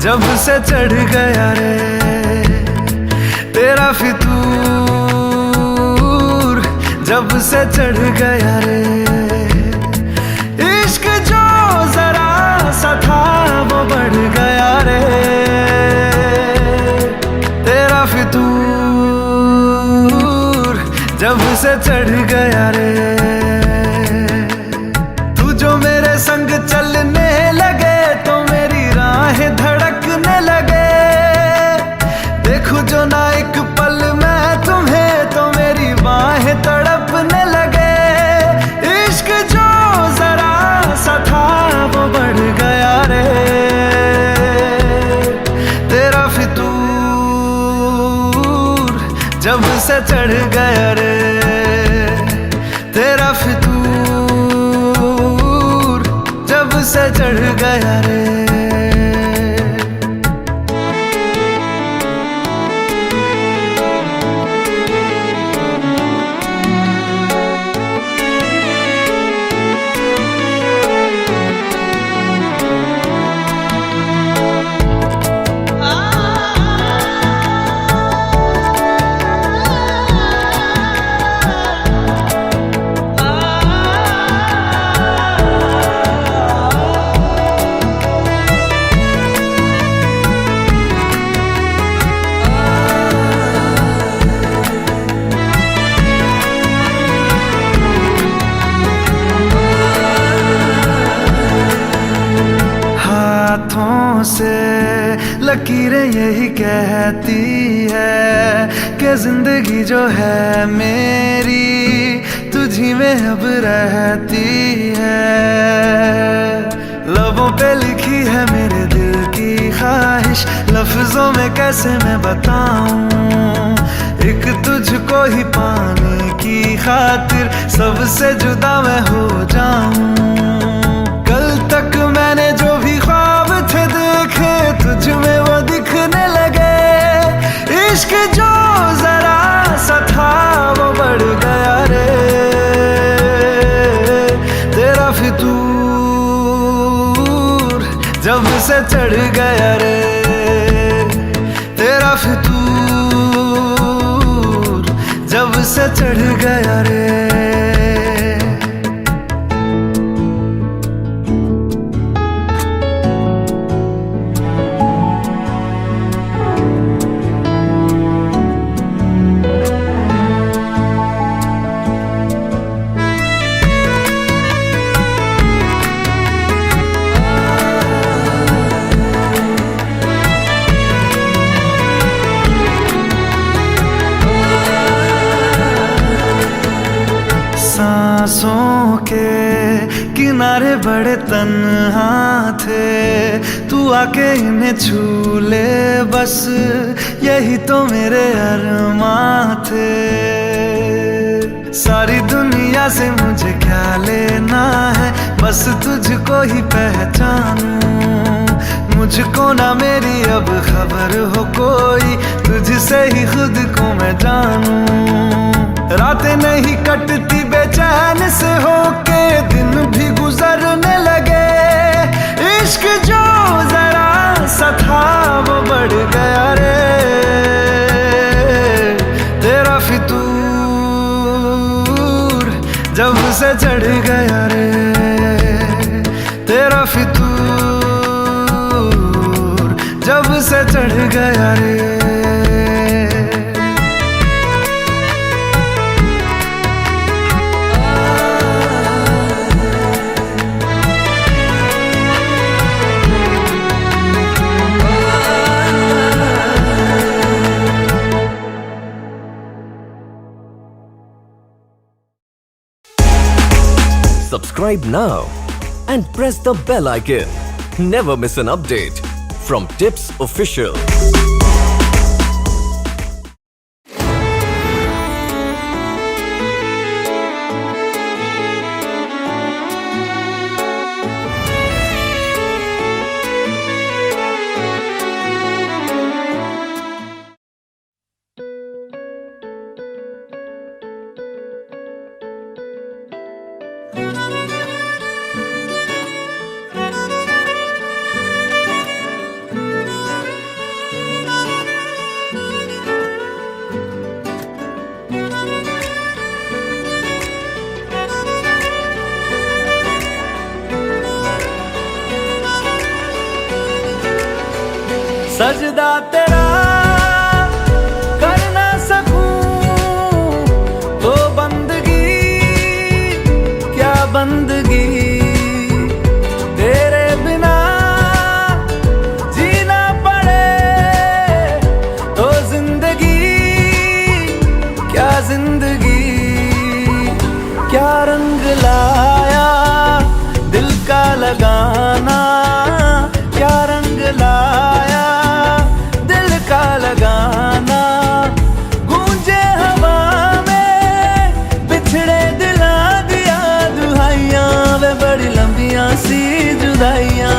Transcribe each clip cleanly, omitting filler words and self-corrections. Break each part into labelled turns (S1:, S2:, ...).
S1: जब से चढ़ गया रे तेरा फितूर, जब से चढ़ गया रे इश्क जो जरा सा था वो बढ़ गया रे तेरा फितूर, जब से चढ़ गया रे। तू जो मेरे संग चलने लगे तो मेरी राहें धड़कने लगे, देखूं जो ना एक पल मैं तुम्हें तो मेरी बाहें तड़पने लगे। इश्क जो जरा सा था वो बढ़ गया रे तेरा फितूर, जब से चढ़ गया रे तेरा फितूर, जब से चढ़ गया रे। हाथों से लकीरें यही कहती है कि जिंदगी जो है मेरी तुझी में अब रहती है। लबों पे लिखी है मेरे दिल की ख्वाहिश, लफ्जों में कैसे मैं बताऊं, एक तुझको ही पाने की खातिर सबसे जुदा मैं हो जाऊं। कल तक मैंने जो भी ख्वाब थे देखे तुझ में वो दिखने लगे। इश्क जो जरा सा था वो बढ़ गया रे तेरा फितूर, जब से चढ़ गया रे तेरा फितूर, जब से चढ़ गया रे। सांसों के किनारे बड़े तन्हा थे, तू आके इन्हें छू ले बस यही तो मेरे अरमां थे। सारी दुनिया से मुझे क्या लेना है, बस तुझको ही पहचानूं। मुझको ना मेरी अब खबर हो कोई, तुझसे ही खुद को मैं जानूं। रातें नहीं कटती बेचैन से होके, दिन भी गुजरने लगे। इश्क जो जरा सा था वो बढ़ गया रे तेरा फितूर, जब से चढ़ गया रे तेरा फितूर, जब से चढ़ गया रे।
S2: Subscribe now and press the bell icon. Never miss an update from Tips Official.
S1: सजदा तेरा कर ना सकूं तो बंदगी क्या बंदगी, तेरे बिना जीना पड़े तो जिंदगी क्या जिंदगी। क्या रंग लाया दिल का लगाना, क्या रंग लाया दिल का लगाना। गूंजे हवा में बिछड़े दिला दिया दुहाइयां, वे बड़ी लंबियां सी जुदाइयां।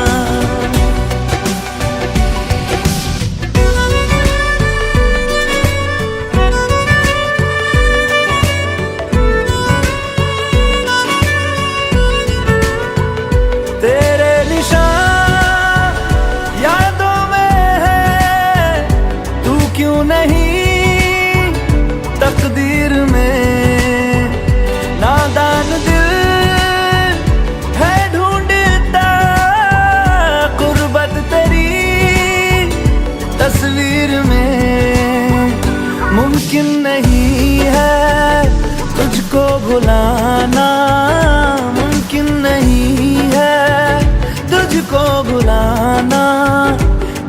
S1: तेरे निशान यादों में है, तू क्यों नहीं तकदीर में। नादान दिल है ढूंढता गुर्बत तेरी तस्वीर में। मुमकिन नहीं है तुझको भुलाना, मुमकिन नहीं है तुझको भुलाना।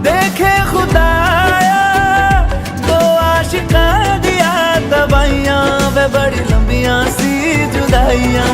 S1: देखे खुदाया तो आशिका दिया दवाइयां, वे बड़ी लंबियां सी जुदाइयां।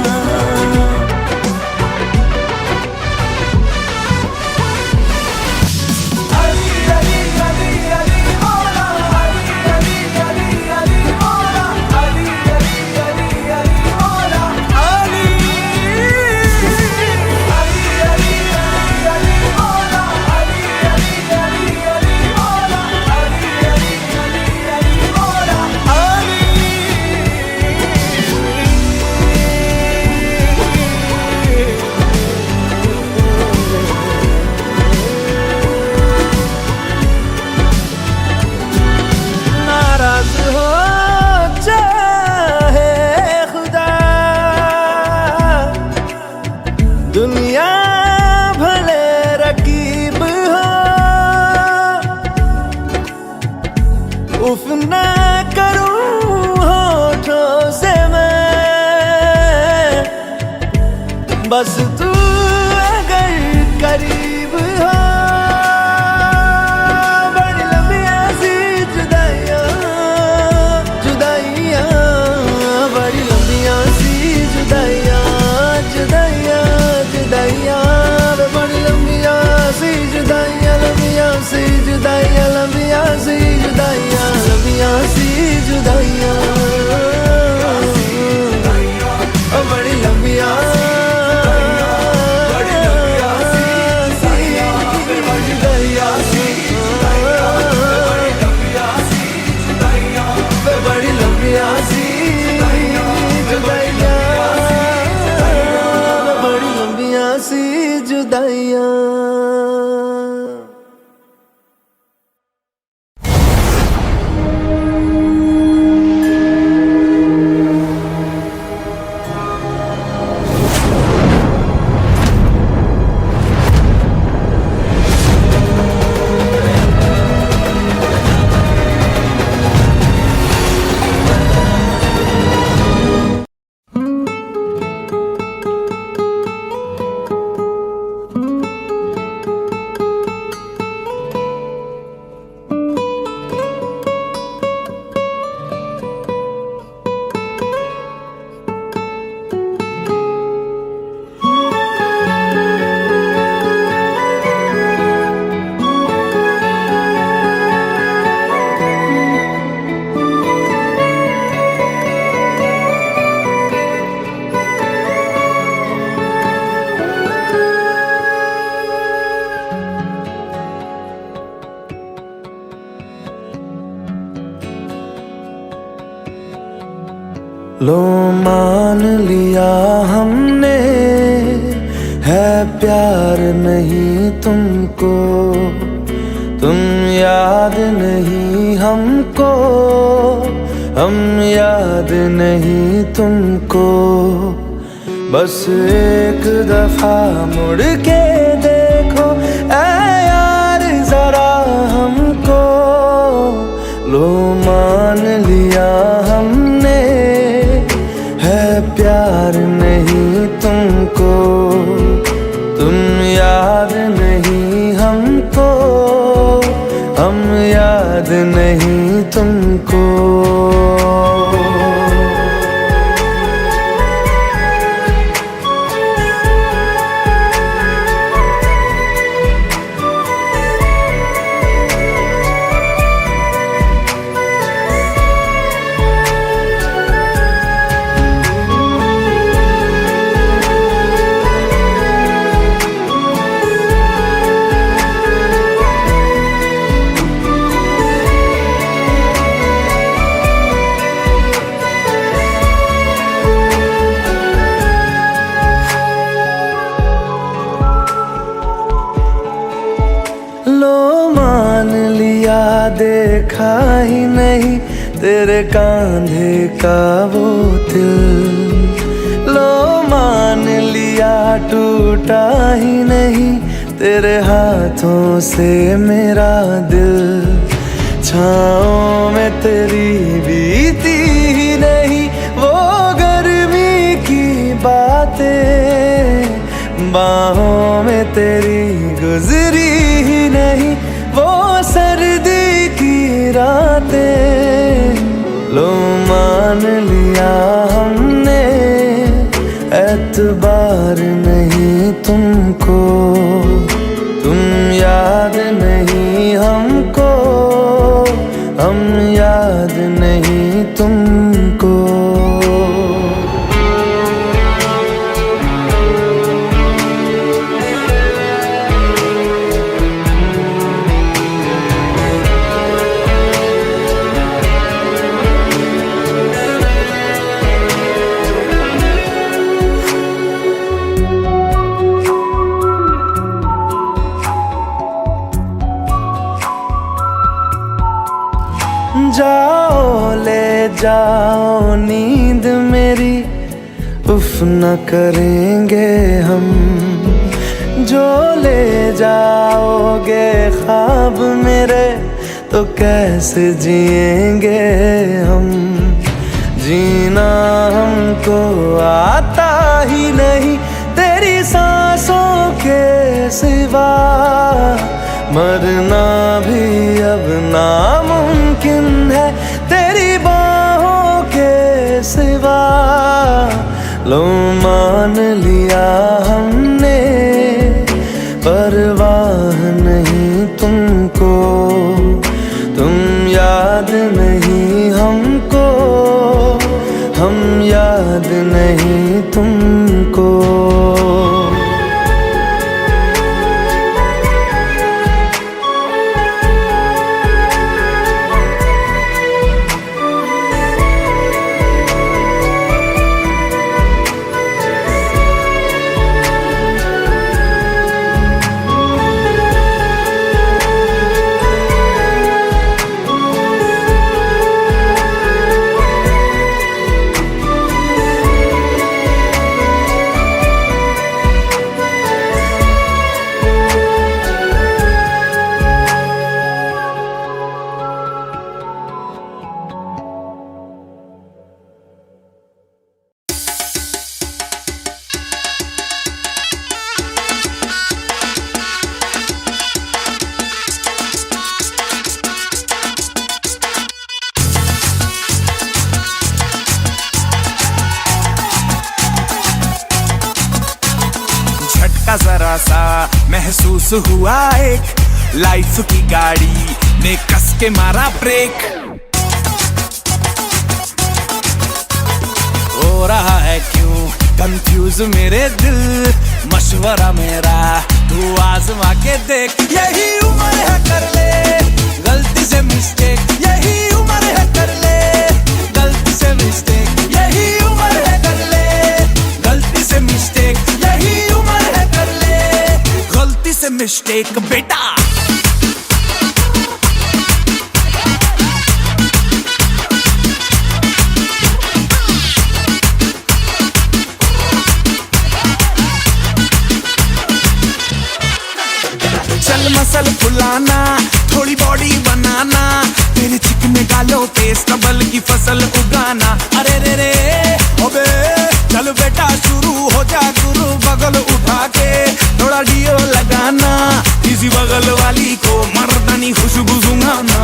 S1: दुनिया भले रकीब हो, उफ ना करूं होठों से मैं, बस तू अगर करीब हो। बड़ी लंबियां सी जुदाइयां जुदाइयां, बड़ी लंबियां सी जुदाइयां जुदाइयां जुदाइयां, बड़ी लंबियां सी जुदाइयां, लंबियां सी जुदाइयां, लंबियां सी जुदाइयां, लंबियां सी जुदाइयां, बड़ी लंबियां सी जुदाइयां। लो मान लिया हमने है प्यार नहीं तुमको, तुम याद नहीं हमको, हम याद नहीं तुमको। बस एक दफा मुड़ के देखो ऐ यार जरा हम तुमको। लो मान लिया देखा ही नहीं तेरे कांधे का वो दिल। लो मान लिया टूटा ही नहीं तेरे हाथों से मेरा दिल। छाँव में तेरी बीती ही नहीं वो गर्मी की बातें, बाहों में तेरी गुजरी ही नहीं वो सर्दी की रातें। लो मान लिया हमने एतबार नहीं तुमको, तुम याद नहीं हमको, हम याद नहीं तुमको। जाओ ले जाओ नींद मेरी, उफ न करेंगे हम। जो ले जाओगे ख्वाब मेरे तो कैसे जिएंगे हम। जीना हमको आता ही नहीं तेरी सांसों के सिवा, मरना भी अब नामुमकिन है तेरी बाहों के सिवा। लो मान लिया हमने परवाह नहीं तुमको, तुम याद नहीं हमको, हम याद नहीं तुमको।
S3: जरा सा महसूस हुआ एक लाइफ की गाड़ी ने कस के मारा ब्रेक। हो रहा है क्यों कंफ्यूज मेरे दिल, मशवरा मेरा तू आजमा के देख। यही उम्र है कर ले गलती से मिस्टेक, यही उम्र है कर ले गलती से मिस्टेक, यही उम्र है कर ले गलती से मिस्टेक, यही उम्र है कर ले गलती से मिस्टेक बेटा। चल मसल फुलाना थोड़ी बॉडी बनाना, तेरे चिकने गालों पे स्टबल की फसल उगाना। अरे रे रे अबे चल बेटा शुरू हो जा गुरु, बगल उठा के थोड़ा डियो लगाना, इसी बगल वाली को मर्दानी अपनी खुशबू सुंघाना।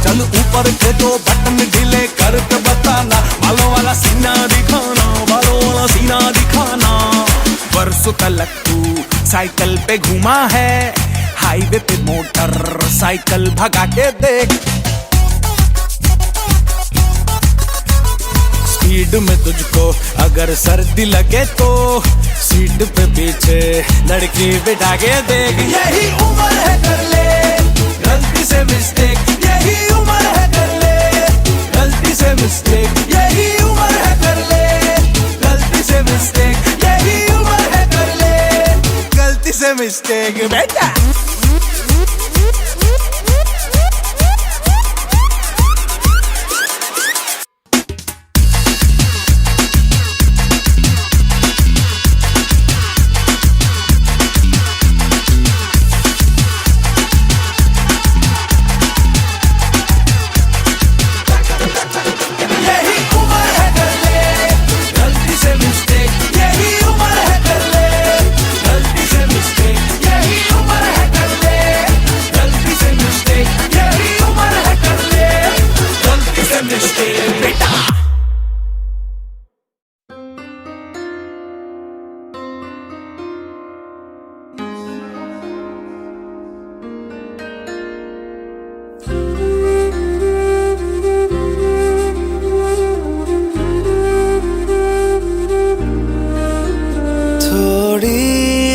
S3: चल ऊपर के दो बटन ढीले करके बताना, बालों वाला सीना दिखाना, बालों वाला सीना दिखाना। बरसों तलक तू साइकिल पे घूमा है, हाईवे पे मोटर साइकिल भगा के देख। स्पीड में तुझको अगर सर्दी लगे तो सीट पे पीछे लड़की बिठा के देख। यही उम्र है कर ले गलती से मिस्टेक, यही उम्र है कर ले गलती से मिस्टेक, यही उम्र है कर ले गलती से मिस्टेक, यही उम्र है कर ले गलती से मिस्टेक बेटा।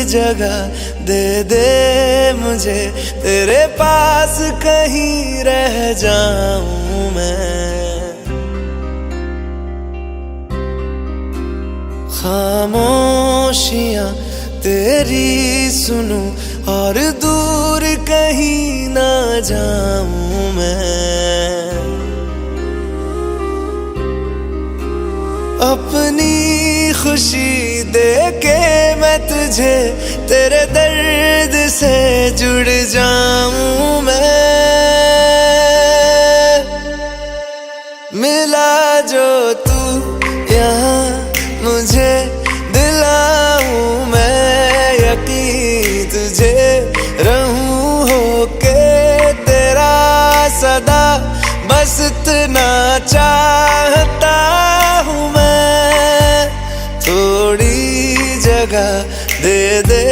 S1: जगह दे दे मुझे, तेरे पास कहीं रह जाऊं मैं। खामोशियां तेरी सुनूं और दूर कहीं ना जाऊं मैं। अपनी खुशी दे के मैं तुझे तेरे दर्द से जुड़ जाऊं मैं। मिला जो तू यहाँ मुझे दिलाऊं मैं यकीन तुझे रहूं होके तेरा सदा, बस इतना चाहता हूँ मैं। थोड़ी जगह दे दे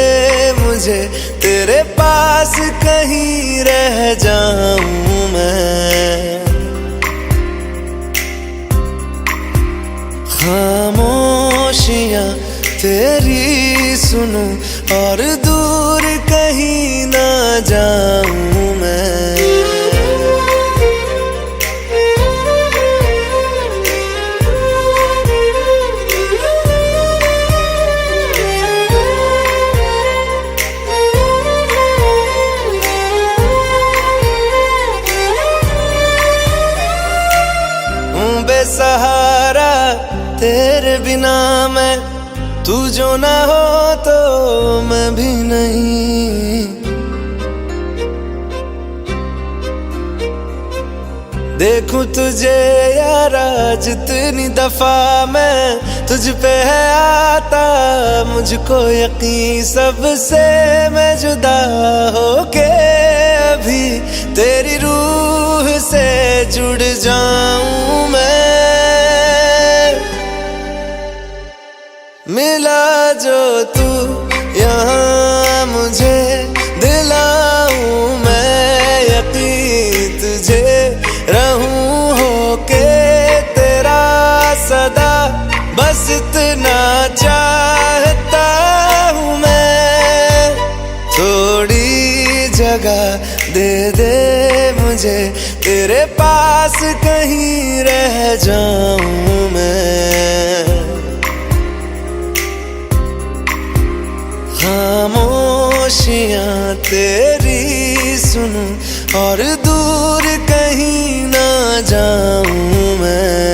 S1: मुझे, तेरे पास कहीं रह जाऊं मैं। खामोशियां तेरी सुनूं और दूर कहीं ना जाऊं मैं। बेसहारा तेरे बिना मैं, तू जो ना हो तो मैं भी नहीं। देखूं तुझे यारा जितनी दफा मैं तुझ पे है आता, मुझको यकीन सबसे मैं जुदा होके अभी तेरी रूह से जुड़ जाऊं मैं। मिला जो तू यहाँ मुझे दिलाऊं मैं यकीन तुझे रहूं होके तेरा सदा, बस इतना चाहता हूँ मैं। थोड़ी जगह दे दे मुझे, तेरे पास कहीं रह जाऊं मैं। खामोशियां तेरी सुनूं और दूर कहीं ना जाऊं मैं।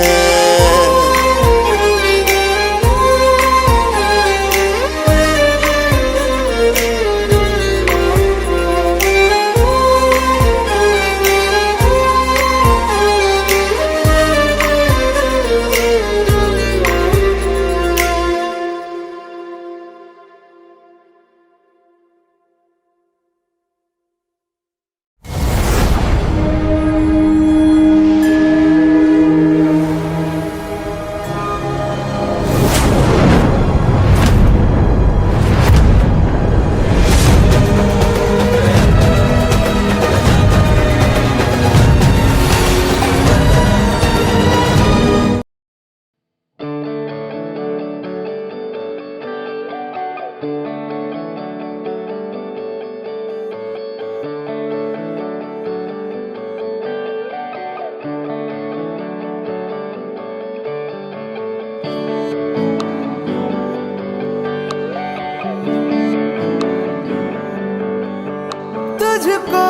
S1: तुझको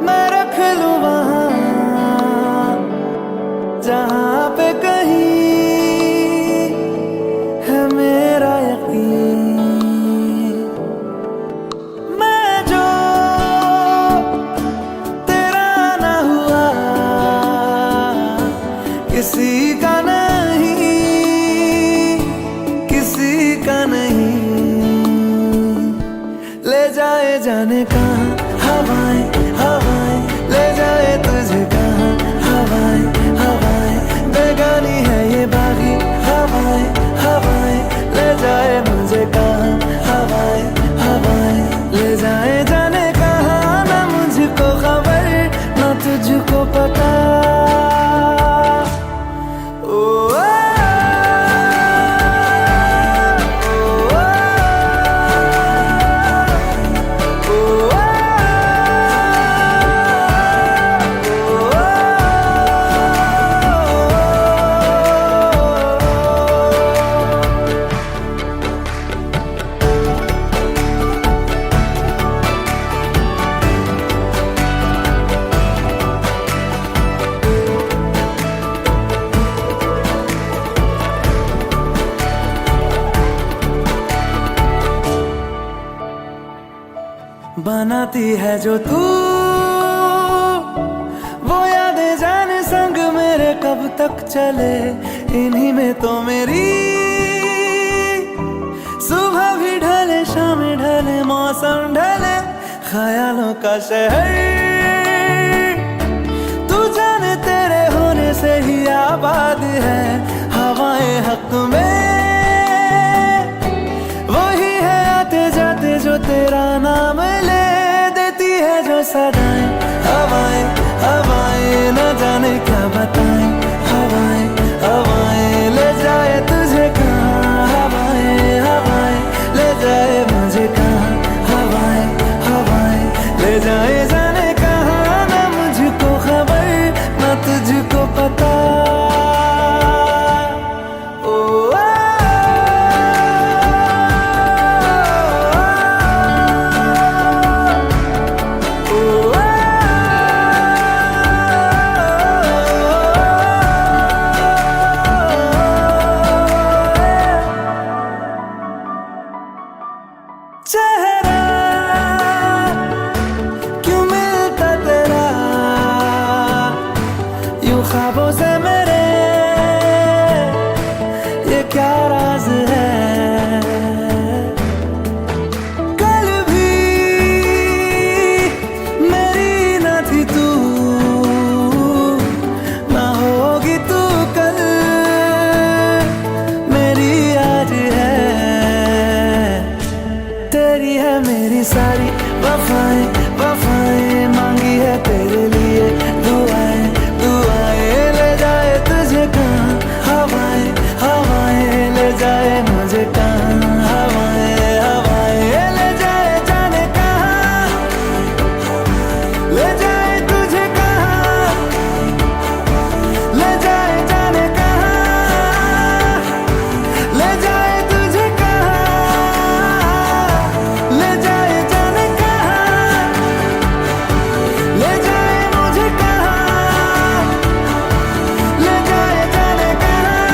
S1: मैं रख लूं वहां जहां पे कहीं है मेरा यकीन। मैं जो तेरा ना हुआ किसी का नहीं, किसी का नहीं। ले जाए जाने कहाँ हवाएं हवाएं, ले जाए तुझे कहाँ हवाएं हवाएं। बेगानी है ये बागी हवाएं हवाएं, ले जाए मुझे कहाँ हवाएं हवाएं। ले जाए जाने कहाँ, ना मुझको खबर ना तुझको पता। बनाती है जो तू वो यादें जाने संग मेरे कब तक चले। इन्हीं में तो मेरी सुबह भी ढले शाम ढले मौसम ढले। ख्यालों का शहर तू जाने तेरे होने से ही आबाद है। हवाएं हक में वही है आते जाते जो तेरा नाम ले देती है जो सदाएं। हवाएं हवाएं न जाने क्या बताएं। हवाएं हवाएं ले जाए तुझे कहाँ हवाएं हवाएं, ले जाए मुझे कहाँ हवाएं हवाएं। ले जाए जाने कहाँ, ना मुझको खबर ना तुझको पता। चेहरा क्यों मिलता तेरा यूं ख्वाबों से मेरे, ये क्या राज है। कल भी मेरी न थी तू, ना होगी तू कल मेरी आज है। तेरी है मेरी सारी वफाएं वफाएं, मांगी है तेरे लिए दुआएं दुआएं। ले जाए तुझे कहाँ हवाएं हवाएं, ले जाए मुझे कहाँ हवाएं हवाएं। ले जाए जाने कहाँ, ले जाए तुझे कहाँ, ले जाए जाने कहाँ, ले जाए तुझे कहाँ, ले जाए जाने कहाँ, ले जाए मुझे कहाँ, ले जाए जाने कहाँ,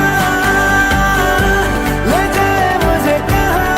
S1: ले जाए मुझे कहाँ।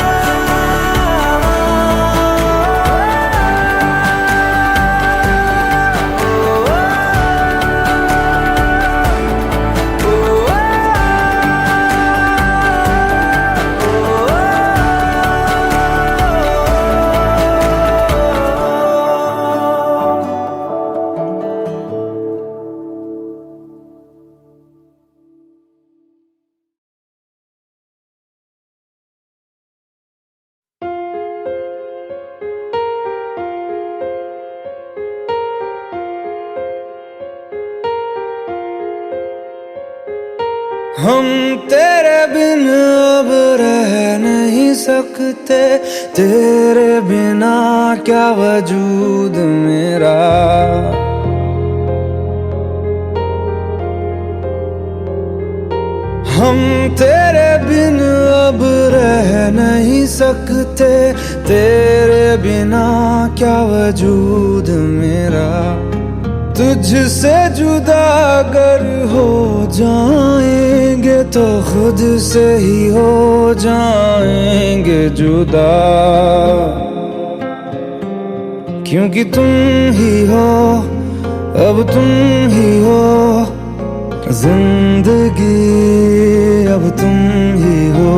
S1: हम तेरे बिन अब रह नहीं सकते, तेरे बिना क्या वजूद मेरा। हम तेरे बिन अब रह नहीं सकते, तेरे बिना क्या वजूद मेरा, तुझसे जुदा अगर हो जाएंगे तो खुद से ही हो जाएंगे जुदा। क्योंकि तुम ही हो, अब तुम ही हो जिंदगी, अब तुम ही हो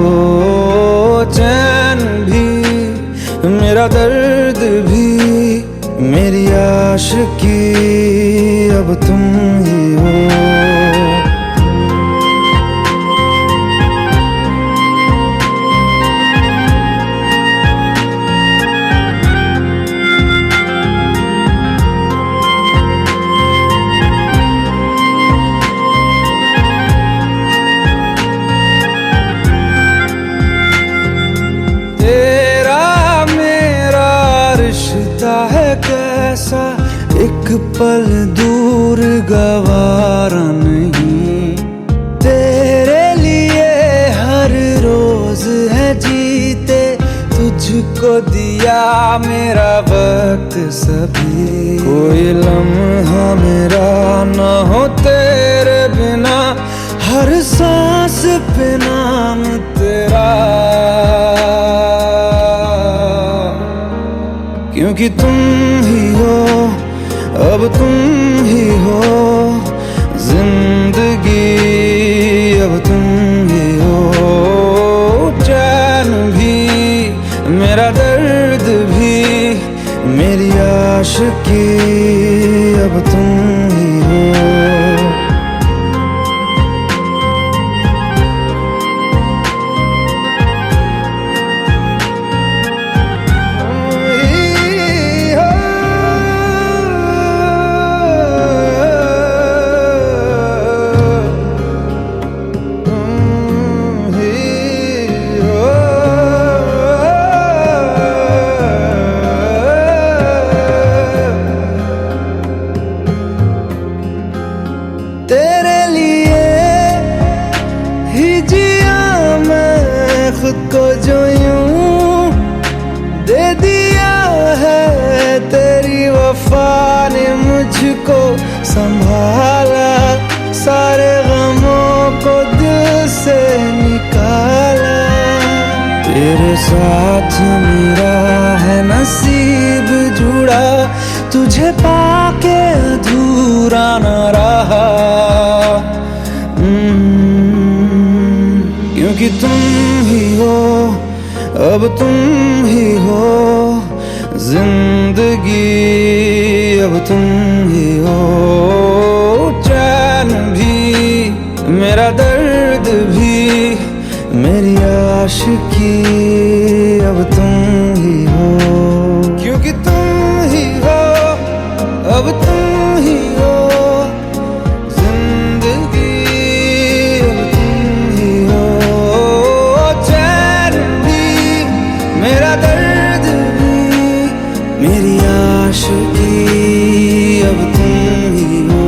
S1: चैन भी, मेरा दर्द भी, मेरी आशिकी, अब तुम ही हो। है कैसा एक पल दूर गवारा नहीं, तेरे लिए हर रोज है जीते, तुझको दिया मेरा वक्त सभी, कोई लम्हा मेरा ना हो तेरे बिना, हर सांस पे नाम तेरा। क्योंकि तुम ही हो, अब तुम ही हो जिंदगी, अब तुम ही हो चैन भी, मेरा दर्द भी, मेरी आशिकी, अब तुम ही हो। तेरे लिए ही जिया मैं खुद को, जो यूं दे दिया है तेरी वफा ने मुझको संभाला, सारे गमों को दिल से निकाला। तेरे साथ मेरा है नसीब जुड़ा, तुझे पाके अधूरा न रहा। क्योंकि तुम ही हो, अब तुम ही हो जिंदगी, अब तुम ही हो चैन भी, मेरा दर्द भी, मेरी आशिकी, अब तुम ही हो। क्योंकि तुम ही हो, अब तुम ही हो जिंदगी, अब तुम ही हो चैन भी, मेरा दर्द भी, मेरी आशिकी, अब तुम ही हो।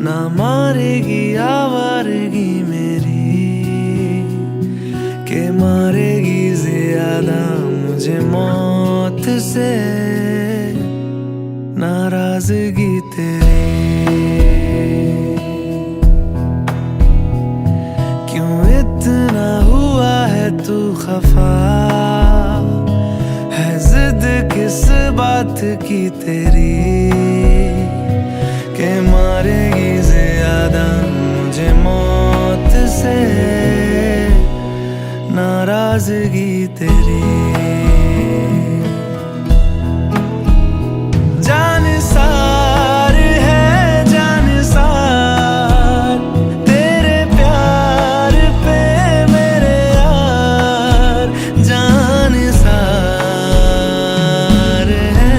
S1: ना मारेगी आवारगी मेरी, के मारेगी ज्यादा मुझे मौत से नाराजगी तेरी। क्यों इतना हुआ है तू खफा, है जिद किस बात की तेरी, के मारेगी ज्यादा नाराजगी तेरी। जान सार है जान सार तेरे प्यार पे मेरे यार, जान सार है।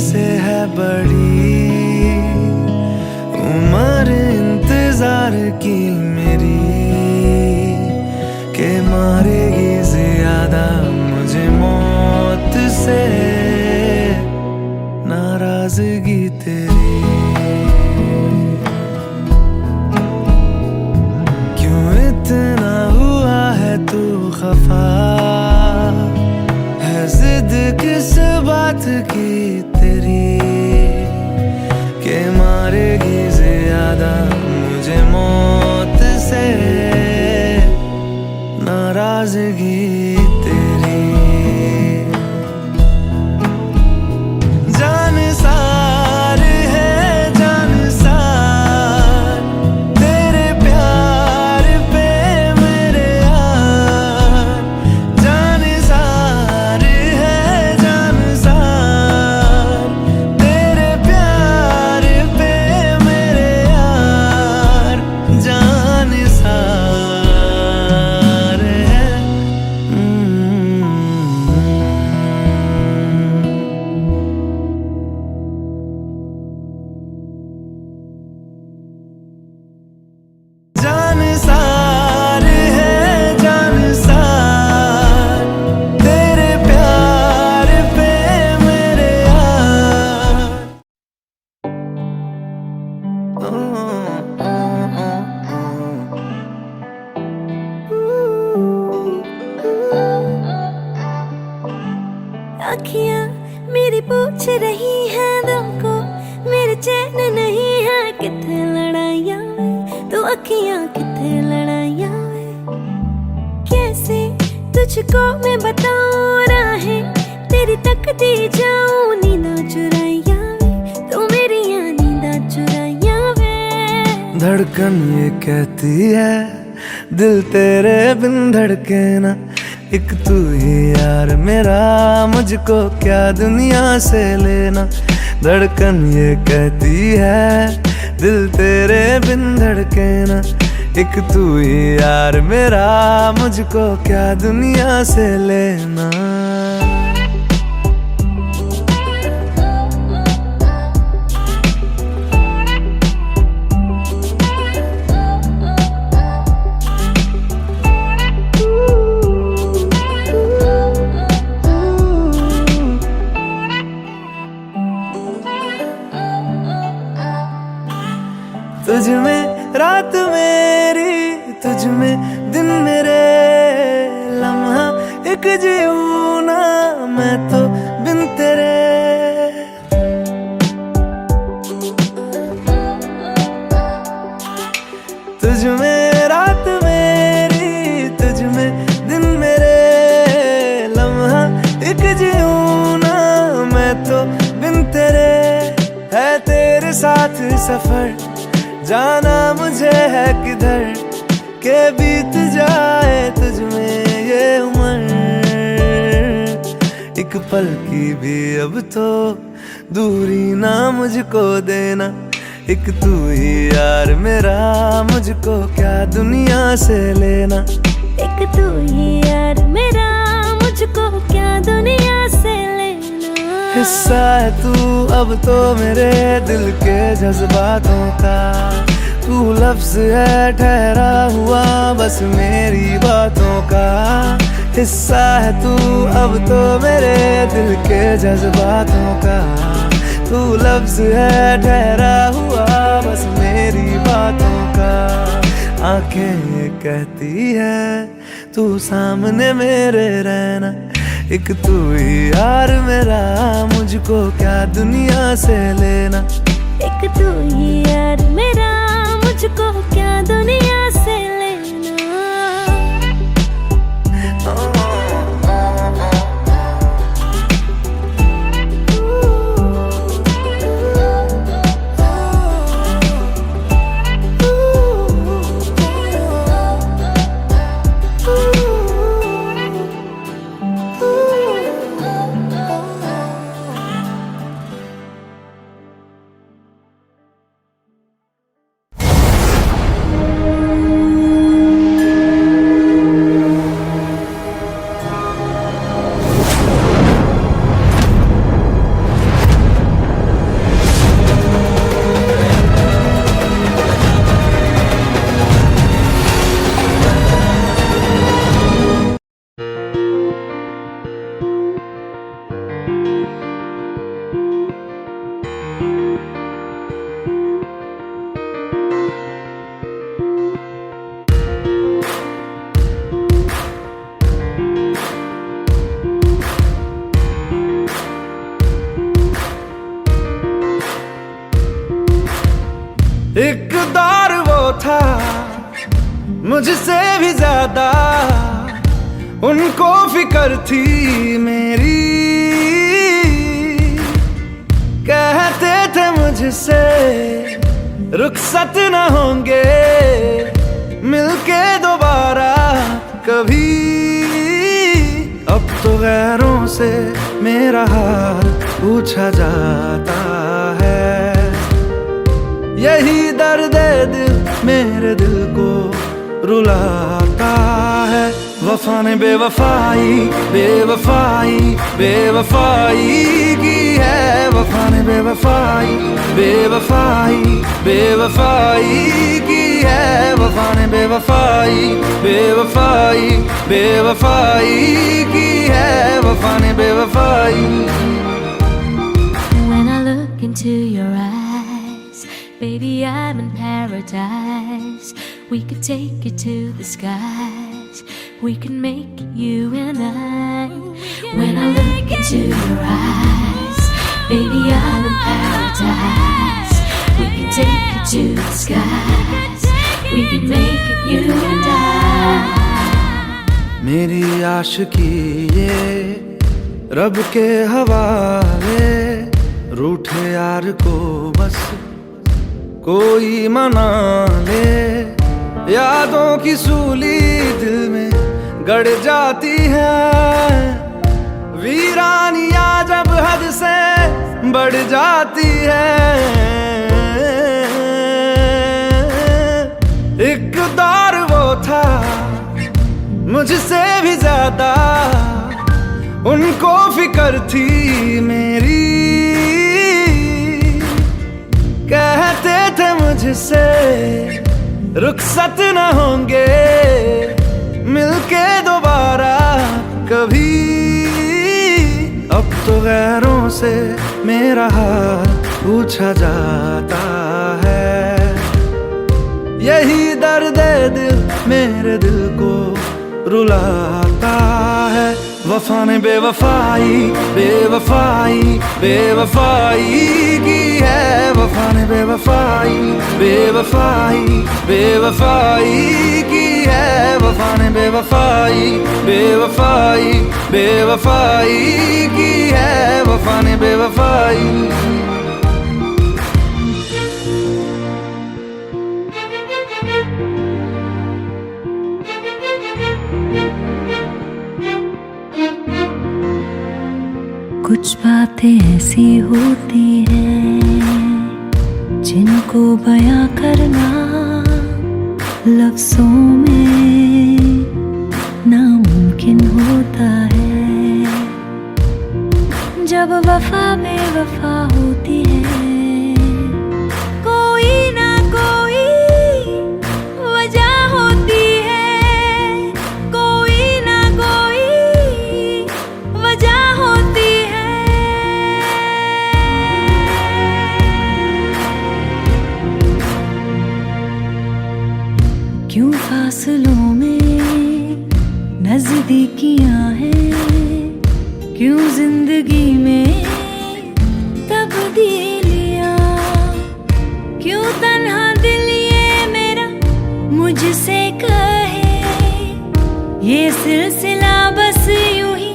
S1: से है बड़ी उम्र इंतजार की मेरी, के मारेगी ज्यादा मुझे मौत से नाराजगी तेरी। क्यों इतना हुआ है तू खफा, है जिद किस बात की तेरी, के मारेगी ज्यादा मुझे मौत से नाराजगी तेरी। जान सार है जान सार तेरे प्यार पे मेरे यार, जान सार है जान सार तेरे प्यार पे मेरे यार, जान सार है। जान सार है जान सार तेरे प्यार पे मेरे यार।
S4: अखियाँ मेरी पूछ रही हैं दिल को, मेरे चैन नहीं है किथे लड़ाइयाँ वे, तो अखियाँ किथे लड़ाइयाँ वे। कैसे तुझको मैं बताऊँ राहें तेरी तकती जाऊँ, नींदा चुराइयाँ वे, तो मेरी नींदा चुराइयाँ वे।
S1: धड़कन ये कहती है दिल तेरे बिन धड़के ना, एक तू ही यार मेरा, मुझको क्या दुनिया से लेना। धड़कन ये कहती है दिल तेरे बिन धड़के ना, एक तू ही यार मेरा, मुझको क्या दुनिया से लेना। तुझ में रात मेरी, तुझ में दिन मेरे, लम्हा एक जीऊं ना मैं तो बिन तेरे। तुझ में रात मेरी, तुझ में दिन मेरे, लम्हा एक जीऊं ना मैं तो बिन तेरे। है तेरे साथ सफर जाना मुझे है किधर, के बीत जाए तुझ में ये उम्र, एक एक पल की भी अब तो दूरी ना मुझको देना। एक तू ही यार मेरा, मुझको क्या दुनिया से लेना।
S4: एक तू ही यार मेरा, मुझको क्या दुनिया से लेना।
S1: हिस्सा है तू अब तो मेरे दिल के जज्बातों का। तू लफ्ज है ठहरा हुआ बस मेरी बातों का। हिस्सा है तू अब तो मेरे दिल के जज्बातों का। तू लफ्ज है ठहरा हुआ बस मेरी बातों का। आंखें कहती है तू सामने मेरे रहना। एक तू ही यार मेरा, मुझको क्या दुनिया से लेना।
S4: एक तू ही यार मेरा, मुझको क्या दुनिया से लेना।
S1: एक दौर वो था मुझसे भी ज्यादा, उनको फिक्र थी मेरी। कहते थे मुझसे रुखसत न होंगे मिलके दोबारा कभी। अब तो गैरों से मेरा हाल पूछा जाता है। यही दर्द दिल मेरे दिल को रुलाता है। वफा ने बेवफाई बेवफाई बेवफाई की है। वफा ने बेवफाई बेवफाई बेवफाई की है। वफा ने बेवफाई बेवफाई बेवफाई की है। वफा ने बेवफाई।
S4: When I look into your eyes, baby, I'm in paradise. We could take it to the skies. We can make you and I. When I look into your eyes, baby, I'm in paradise. We can take it to the skies. We can make it you and I.
S1: मेरी आशिकी ये रब के हवाले। रूठे यार को बस कोई मना ले। यादों की सूली दिल में गड़ जाती है। वीरानियां जब हद से बढ़ जाती है। एक दौर वो था मुझसे भी ज्यादा, उनको फिक्र थी मेरी। कहते थे मुझसे रुखसत न होंगे मिलके दोबारा कभी। अब तो गैरों से मेरा हाल पूछा जाता है। यही दर्द दिल मेरे दिल को रुलाता है। वफा ने बेवफाई बेवफाई बेवफाई की है। वफा ने बेवफाई बेवफाई बेवफाई की है। वफा ने बेवफाई बेवफाई बेवफाई की है। वफा ने बेवफाई।
S4: बातें ऐसी होती हैं जिनको बयां करना लफ्जों में नामुमकिन होता है। जब वफा बेवफा होती है कोई ना कोई वजह होती है, कोई ना कोई वजह होती है। क्यों फासलों में नजदीकियां हैं, क्यों जिंदगी में तब्दीलियां, क्यों तन्हा दिल ये मेरा मुझसे कहे ये सिलसिला बस यूं ही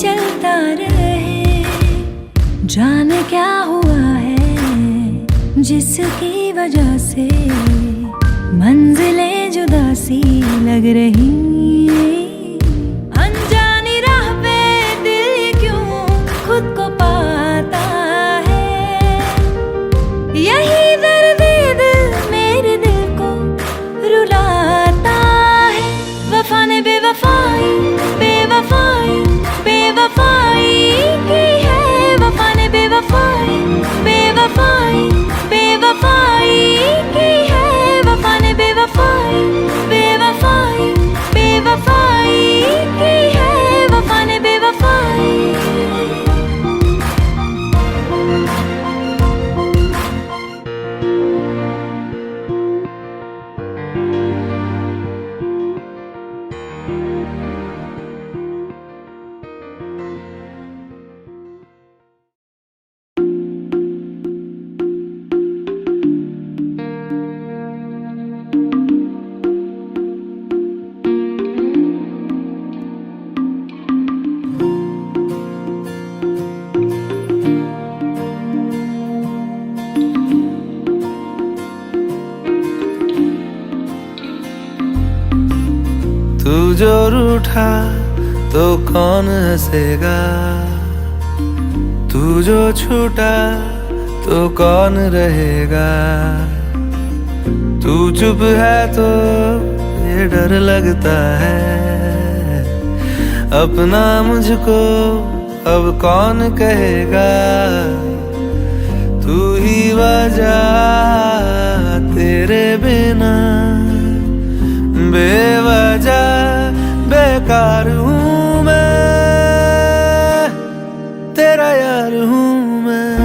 S4: चलता रहे। जाने क्या हुआ है जिसकी वजह से मंजिलें जुदा सी लग रही। अनजानी राह पे दिल क्यों खुद को पाता है, यही दर्द दिल मेरे दिल को रुलाता है। वफा ने बेवफाई बेवफाई बेवफाई की है, वफा ने बेवफाई बेवफाई बेवफाई की है, वफा ने बेवफाई बेवफाई बेवफाई की है, वफा ने बेवफाई।
S1: तू जो रूठा तो कौन हंसेगा, तू जो छूटा तो कौन रहेगा। तू चुप है तो ये डर लगता है, अपना मुझको अब कौन कहेगा। तू ही वजह तेरे बिना बेवजह बेकार हूँ मैं, तेरा यार हूँ मैं,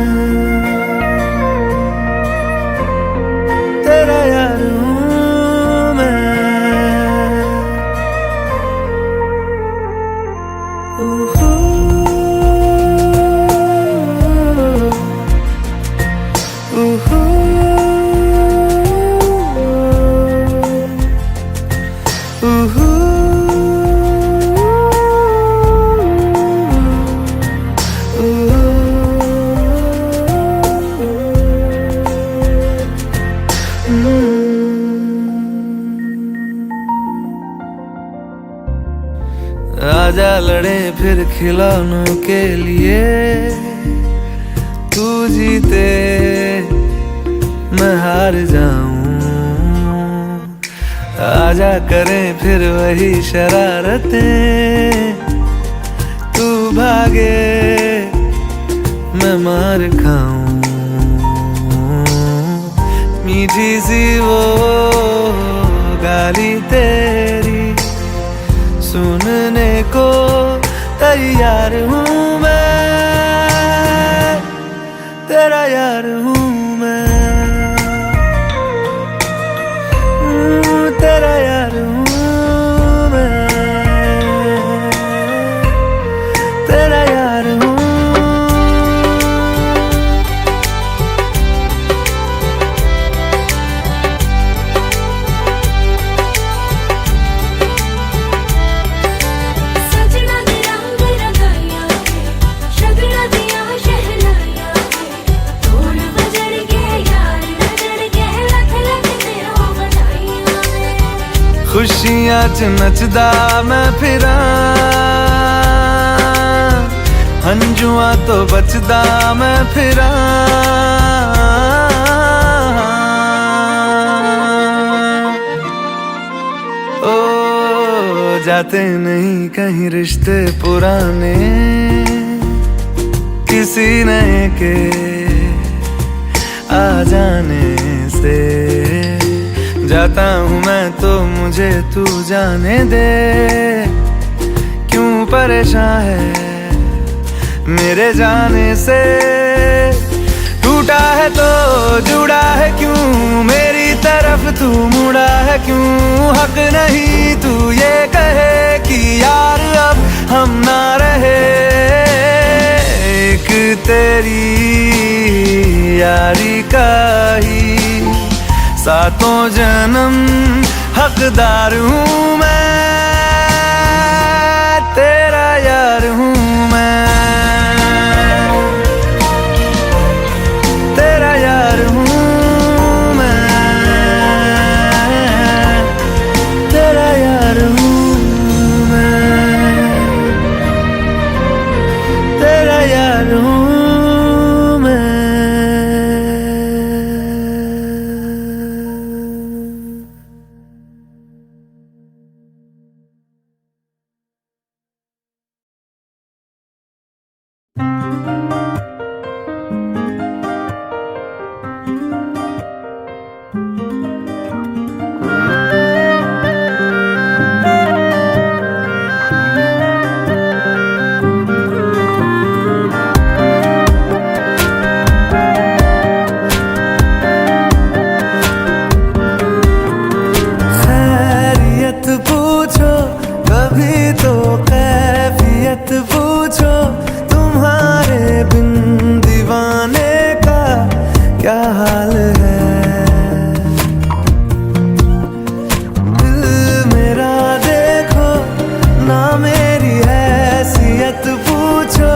S1: तेरा यार हूँ मैं। आजा लड़े फिर खिलौनों के लिए, तू जीते मैं हार जाऊं। आजा करें फिर वही शरारतें, तू भागे मैं मार खाऊं। मीठी सी वो गाली तेरी सुनने को तैयार हूँ मैं, तेरा यार हूँ मैं, तेरा यार हूँ मैं, तेरा यार हूँ। खुशियां च नचदा मैं फिरां, हंझू जुआ तो बचदा मैं फिरा। ओ जाते नहीं कहीं रिश्ते पुराने, किसी नए के आ जाने से। जाता हूँ मैं तो मुझे तू जाने दे, क्यों परेशान है मेरे जाने से। टूटा है तो जुड़ा है क्यों, मेरी तरफ तू मुड़ा है क्यों। हक नहीं तू ये कहे कि यार अब हम ना रहे। एक तेरी यारी का ही सातों जन्म हकदार हूँ मैं, तेरा यार हूँ मैं, तेरा यार हूँ मैं, तेरा यार हूँ मैं, तेरा यार हूँ मैं। पूछो कभी तो कैफियत पूछो, तुम्हारे बिन दीवाने का क्या हाल है। दिल मेरा देखो ना मेरी हैसियत पूछो,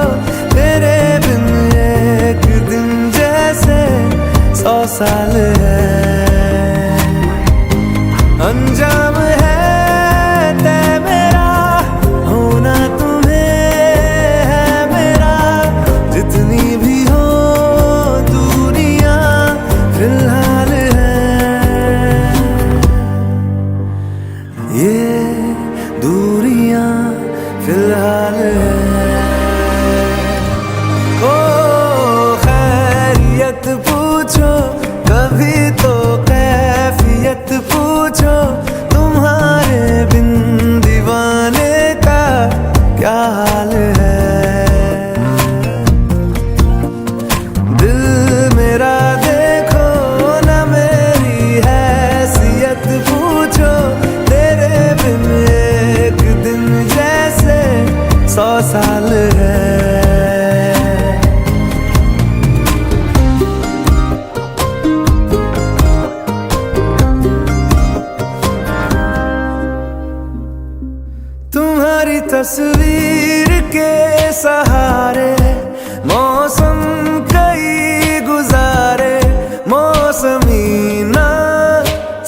S1: तेरे बिन एक दिन जैसे 100 साल है। अंजाम है तय मेरा, होना तुम्हें है मेरा। जितनी भी हो दूरियां फिलहाल है, ये दूरियां फिलहाल है। ओ खैरियत पूछो कभी तो कैफियत पूछो, तुम्हारे बिन दीवाने का क्या हाल है। दिल मेरा देखो ना मेरी हैसियत पूछो, तेरे बिन एक दिन जैसे 100 साल है। तुम्हारी तस्वीर के सहारे मौसम कई गुजारे, मौसमी ना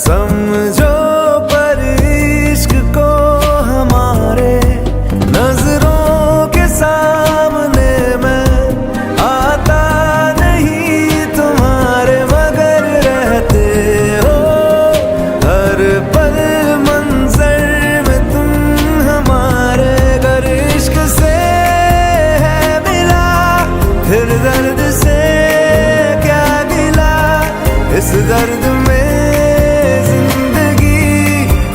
S1: समझो पर इश्क को हमारे। नजरों के सामने मैं आता नहीं तुम्हारे, मगर रहते हो हर पल मंजर में तुम हमारे। अगर इश्क से है मिला फिर दर्द से क्या गिला, इस दर्द में जिंदगी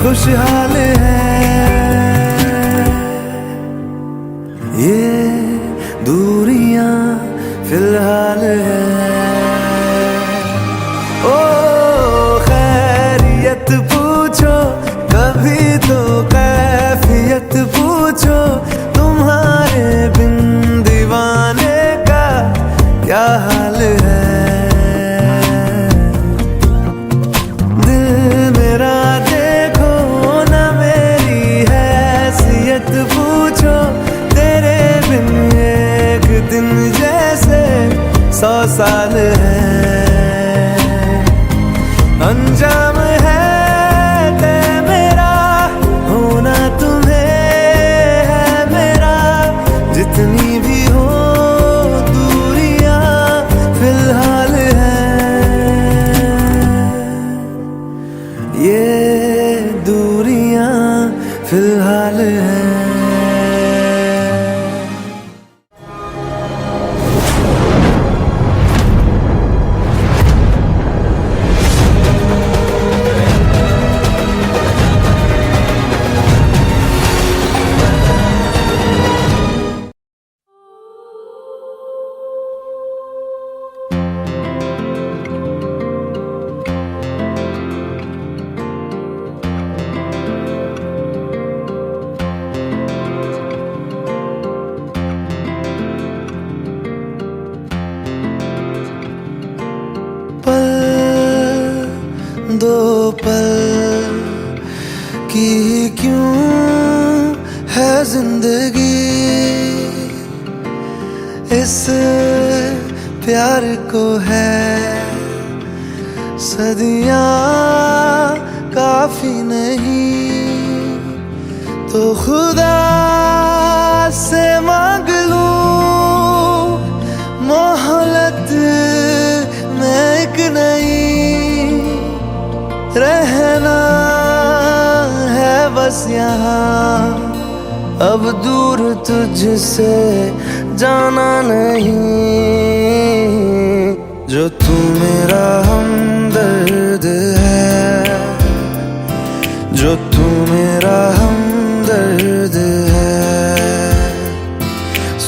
S1: खुशहाल है। ये दूरियां फिलहाल है। ओ खैरियत पूछो कभी तो कैफियत पूछो, तुम्हारे बिन दीवाने का क्या हाल है। दिल मेरा देखो ना मेरी हैसियत पूछो, तेरे बिन एक दिन जैसे 100 साल है। अंजाम है तय मेरा, होना तुम्हें है मेरा। जितनी भी हो दो पल की क्यों है जिंदगी, इस प्यार को है सदियां काफी नहीं, तो खुदा से मांग लूं मोहलत में एक नहीं, रहना है बस यहाँ, अब दूर तुझसे जाना नहीं, जो तू मेरा हमदर्द है, जो तू मेरा हमदर्द है,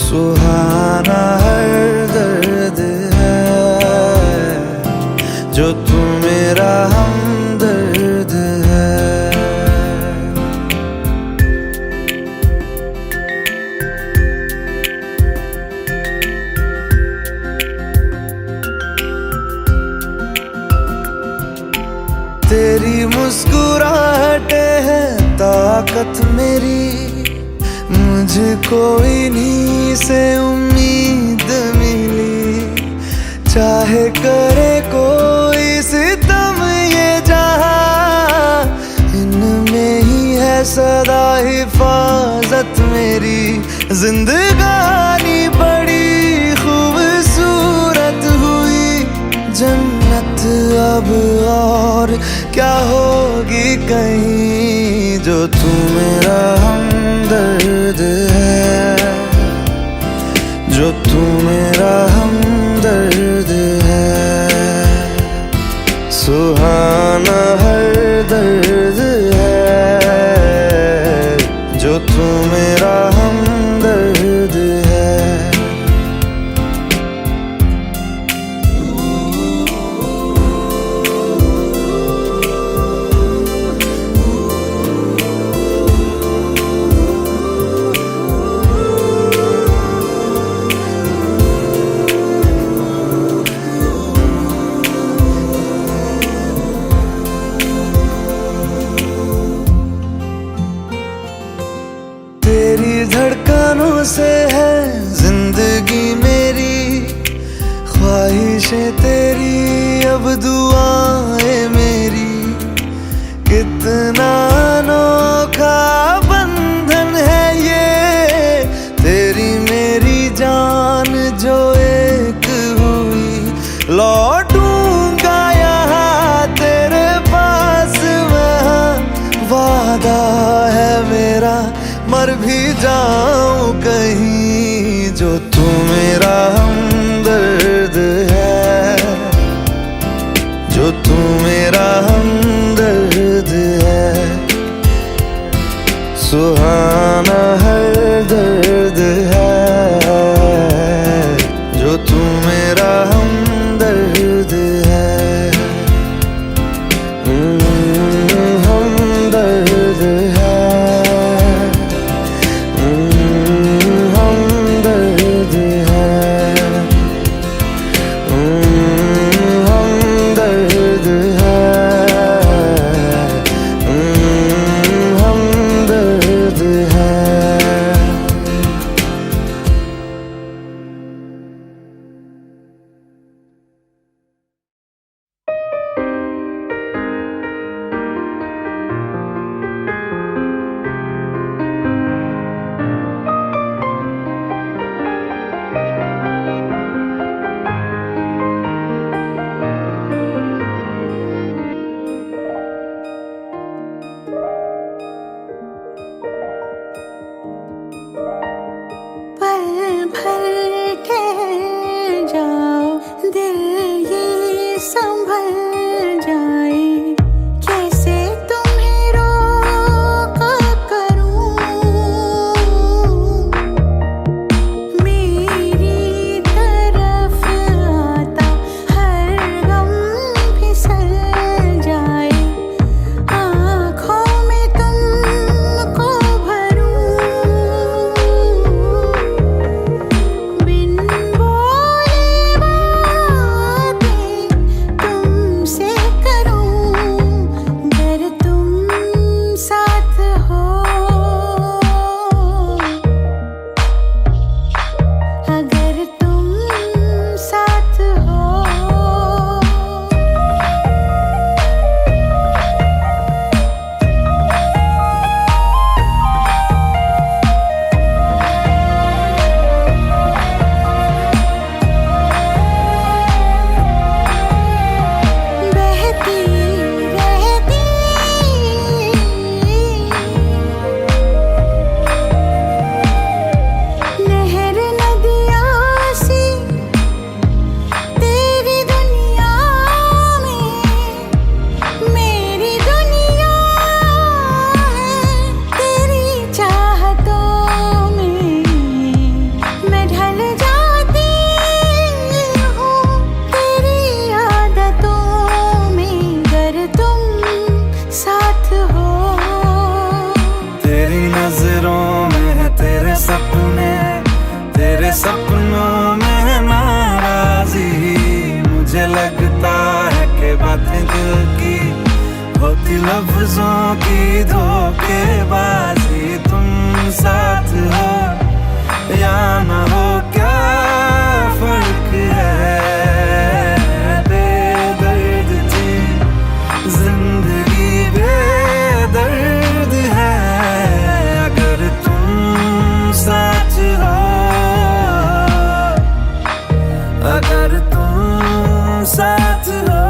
S1: सुहाना हर दर्द है, जो तू मेरा हमदर्द है। तेरी मुस्कुराहटे है ताकत मेरी, मुझको इन्हीं से उम्मीद मिली, चाहे करे कोई सितम ये जहां, इनमें ही है सदा हिफाजत मेरी, जिंदगानी बड़ी खूबसूरत हुई, जन्नत अब और क्या होगी कहीं, जो तू मेरा हमदर्द है, जो तू मेरा हमदर्द है, सुहाना हर दर्द है, जो तू मेरा हमदर्द है। तेरी धड़कनों से है जिंदगी मेरी, ख्वाहिशें तेरी अब दुआएं मेरी, कितना अनोखा बंधन है ये, तेरी मेरी जान जो एक हुई, लौटूंगा यहाँ तेरे पास मैं, वादा है मेरा मर भी जाऊं कहीं, जो तू मेरा हमदर्द है, जो तू मेरा हमदर्द है, सुहाना हर दर्द है, जो तू मेरा हमदर्द है, हमदर्द है, मुझे लगता है कि बातें दिल की होती लफ्जों की धोखेबाजी। तुम साथ हो या ना हो क्या फर्क है, बेदर्द थी जिंदगी बेदर्द है। अगर तुम साथ हो, अगर तुम साथ हो।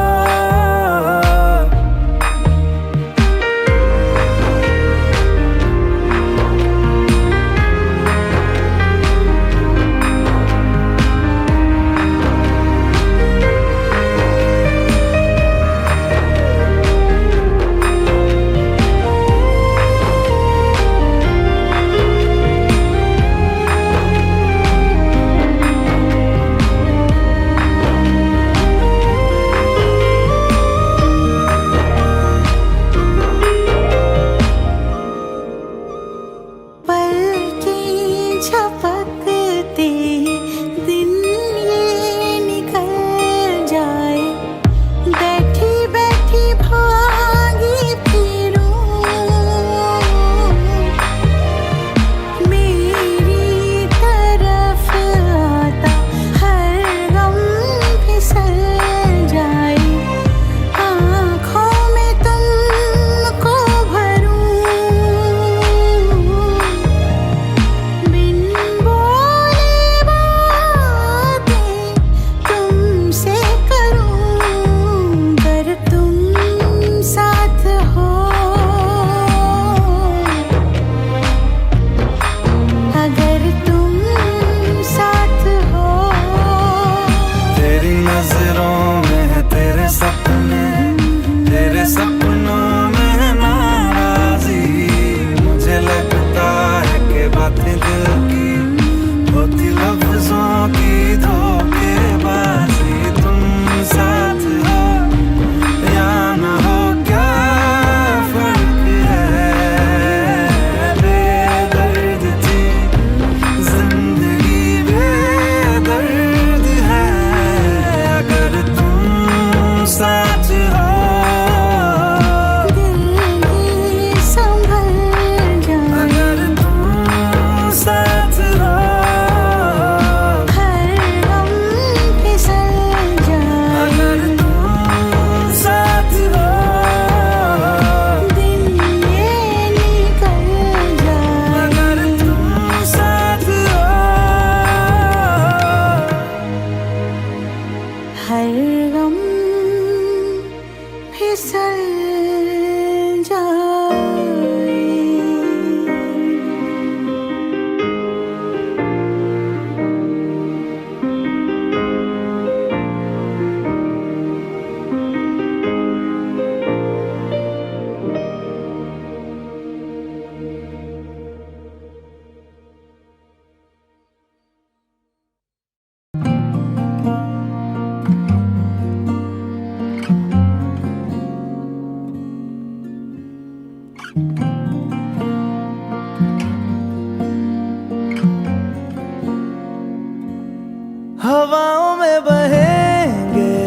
S1: हवाओं में बहेंगे,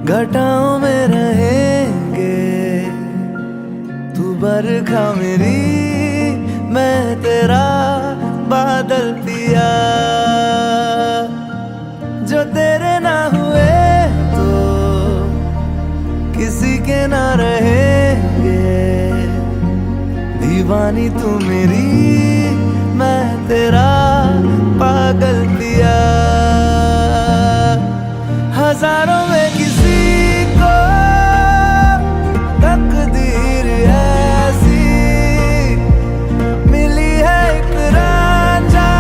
S1: घटाओं में रहेंगे, तू बरखा मेरी, मैं तेरा बादल पिया। जो तेरे ना हुए तो किसी के ना रहेंगे, दीवानी तू मेरी, मैं तेरा पागल पिया। हजारों में किसी को तकदीर ऐसी मिली है, एक रांझा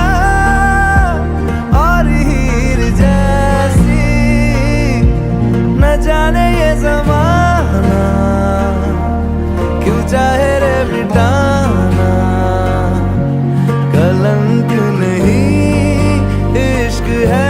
S1: और हीर जैसी। न जाने ये ज़माना क्यों चाहे रे मिटाना, कलंक नहीं इश्क है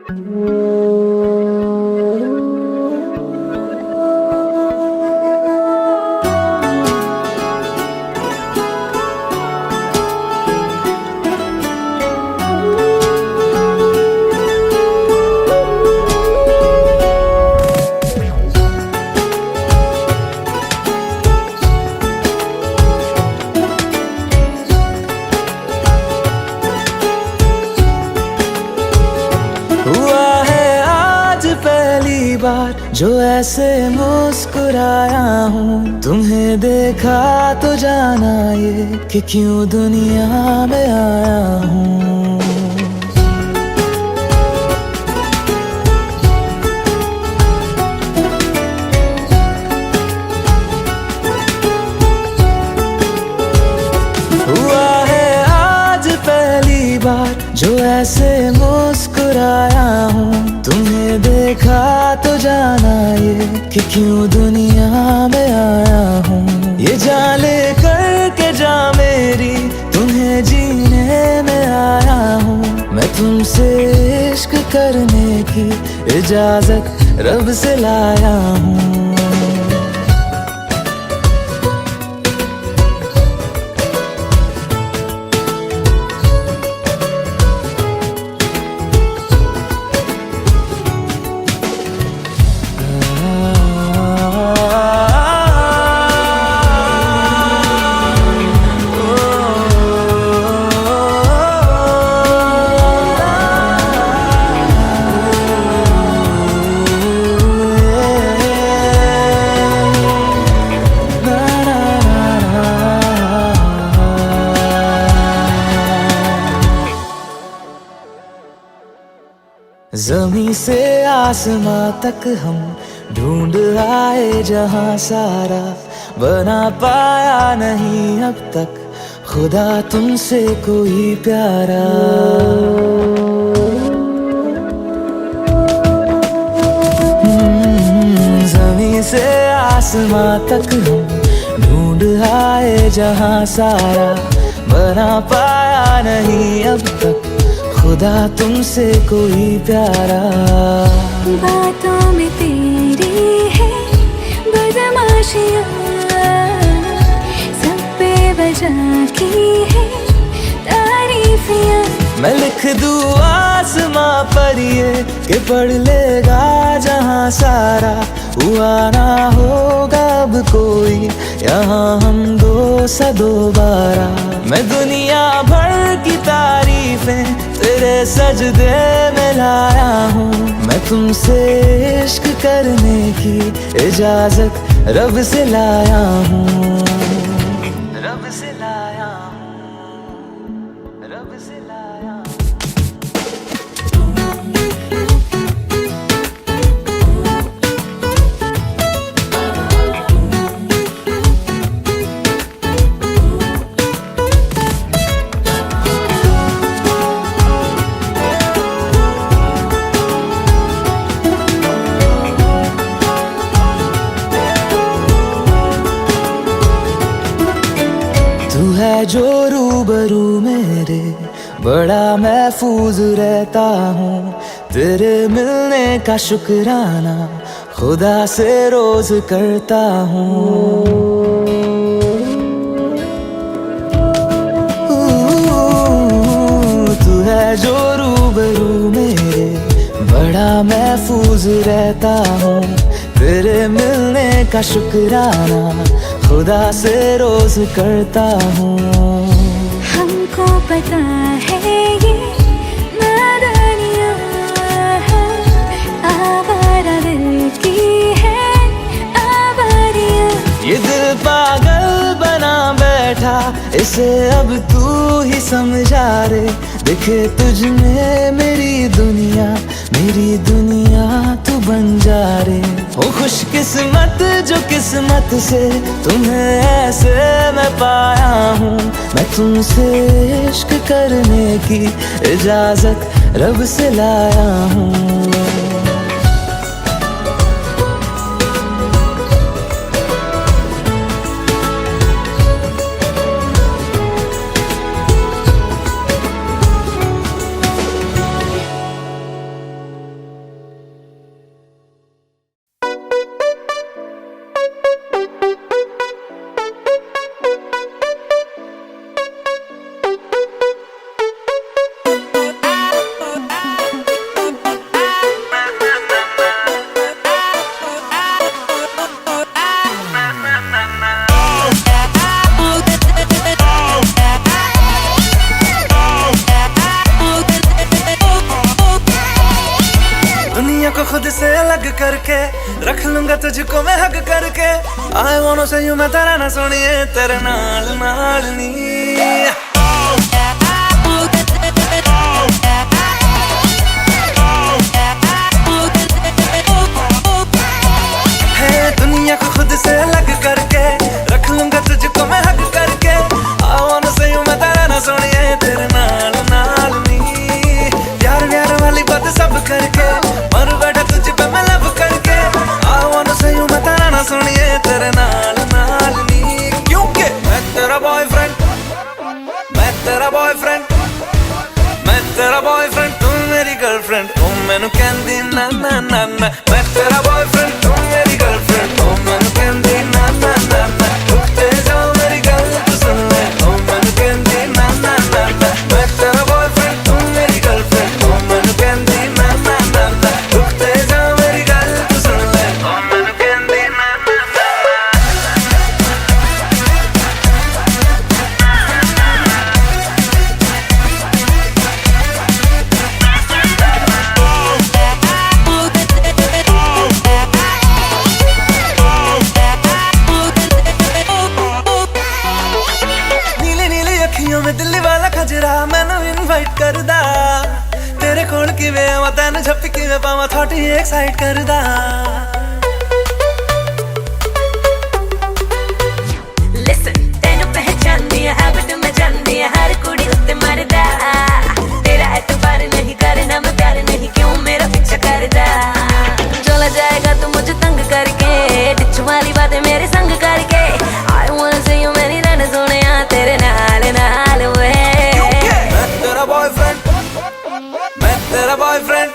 S3: हुआ है आज पहली बार जो ऐसे मुस्कुराया हूँ, तुम्हें देखा तो जाना ये कि क्यों दुनिया में आया हूँ। हुआ है आज पहली बार जो ऐसे मुस्कुराया हूँ, तुम्हें देखा तो जाना ये कि क्यों दुनिया में आया हूँ। ये जान ले करके जा मेरी, तुम्हें जीने में आया हूँ। मैं तुमसे इश्क करने की इजाजत रब से लाया हूँ। ज़मीं से आसमां तक हम ढूंढ आए जहां सारा, बना पाया नहीं अब तक खुदा तुमसे कोई प्यारा। ज़मीं से आसमां तक हम ढूंढ आए जहां सारा, बना पाया नहीं अब तक खुदा तुमसे कोई प्यारा।
S4: बातों में तेरी है बदमाशियाँ, सब पे वजह की है तारीफियाँ।
S3: मैं लिख दूँ आसमां पर ये कि पढ़ लेगा जहां सारा, हुआ ना होगा अब कोई यहाँ हम दो सा दोबारा। मैं दुनिया भर की तारीफें तेरे सजदे में लाया हूँ। मैं तुमसे इश्क करने की इजाजत रब से लाया हूँ। रब से लाया हूँ, रब से लाया हूँ। तू है जो रूबरू मेरे, बड़ा महफूज रहता हूँ। तेरे मिलने का शुक्राना खुदा से रोज करता हूँ। तू है जो रूबरू मेरे, बड़ा महफूज रहता हूँ। तेरे मिलने का शुक्राना खुदा से रोज करता हूँ।
S4: हमको पता है ये नादानियाँ हैं, आवारा दिल की है आवारियाँ।
S3: ये दिल पागल बना बैठा, इसे अब तू ही समझा रे। दिखे तुझ में मेरी दुनिया तू बन जा रे। हो खुशकिस्मत जो किस्मत से तुम्हें ऐसे मैं पाया हूँ। मैं तुमसे इश्क करने की इजाजत रब से लाया हूँ।
S1: करके, रख लूंगा तुझको मैं हक करके। I wanna say you मैं तेरा ना सोनिए, तेरे नाल नाल नी। दुनिया को खुद से अलग करके, रख लूंगा तुझको मैं हक करके। I wanna say you मैं तेरा ना सोनिए, तेरे नाल नाल नी। प्यार व्यार वाली बात सब करके, मर बैठा तुझ पे मैं लब करके। I wanna say you मैं तेरा ना सोनिए, तेरे नाल नाल नी। क्योंकि मैं तेरा बॉयफ्रेंड, मैं तेरा बॉयफ्रेंड, मैं तेरा बॉयफ्रेंड, तू मेरी गर्लफ्रेंड। ओ मैनू कहंदी ना ना ना ना, मैं तेरा बॉयफ्रेंड, तू मेरी गर्लफ्रेंड। ओ मैनू कहंदी ना ना ना ना, रुकते जाओ मेरी गल तू सुन ले। ओ मैनू कहंदी ना ना ना ना, मैं तेरा बॉयफ्रेंड, तू मेरी गर्लफ्रेंड। ओ मैनू कहंदी ना ना ना ना, रुकते जाओ मेरी गल तू सुन ले। ओ मैनू कहंदी ना ना ना। मैं दिल्ली वाला खजरा मैनू इनवाइट करदा, तेरे कोल किवें आवां तैनू झप्पी किवें पावां, थोड़ी एक्साइट करदा।
S4: Listen, तैनू पहचानदी है हैबिट मैं जानदी है, हर कुड़ी उत्ते मरदा। तेरा एतबार नहीं करना मैं प्यार नहीं, क्यों मेरा पीछा करदा। चला जाएगा तू मुझे तंग करके, डिच वाली बातें मेरे संग करके। I wanna see you मेरी रन सोनिया, तेरे नाल नाल वे।
S1: मैं तेरा बॉयफ्रेंड, मैं तेरा बॉयफ्रेंड,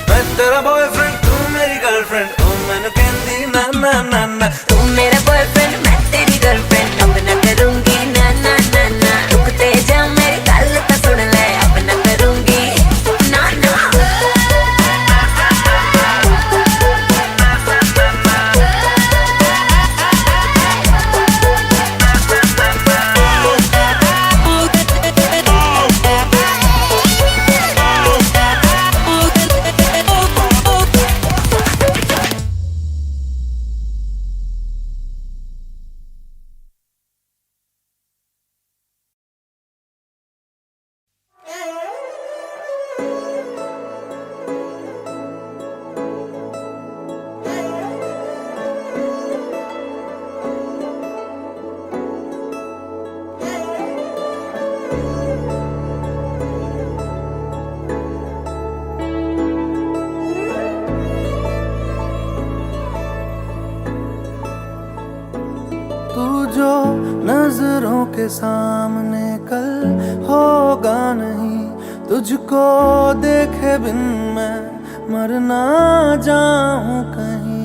S1: मैं तेरा बॉयफ्रेंड, तू मेरी गर्लफ्रेंड। ओ मैनू कहंदी ना ना ना ना,
S4: तू मेरा बॉयफ्रेंड मैं तेरी गर्लफ्रेंड। अब ना करूंगी ना ना ना ना, रुकते जा मेरी गल तो सुन ले। अब ना करूंगी ना ना।
S1: तू जो नजरों के सामने कल होगा नहीं, तुझको देखे बिन मैं मर ना जाऊं कहीं।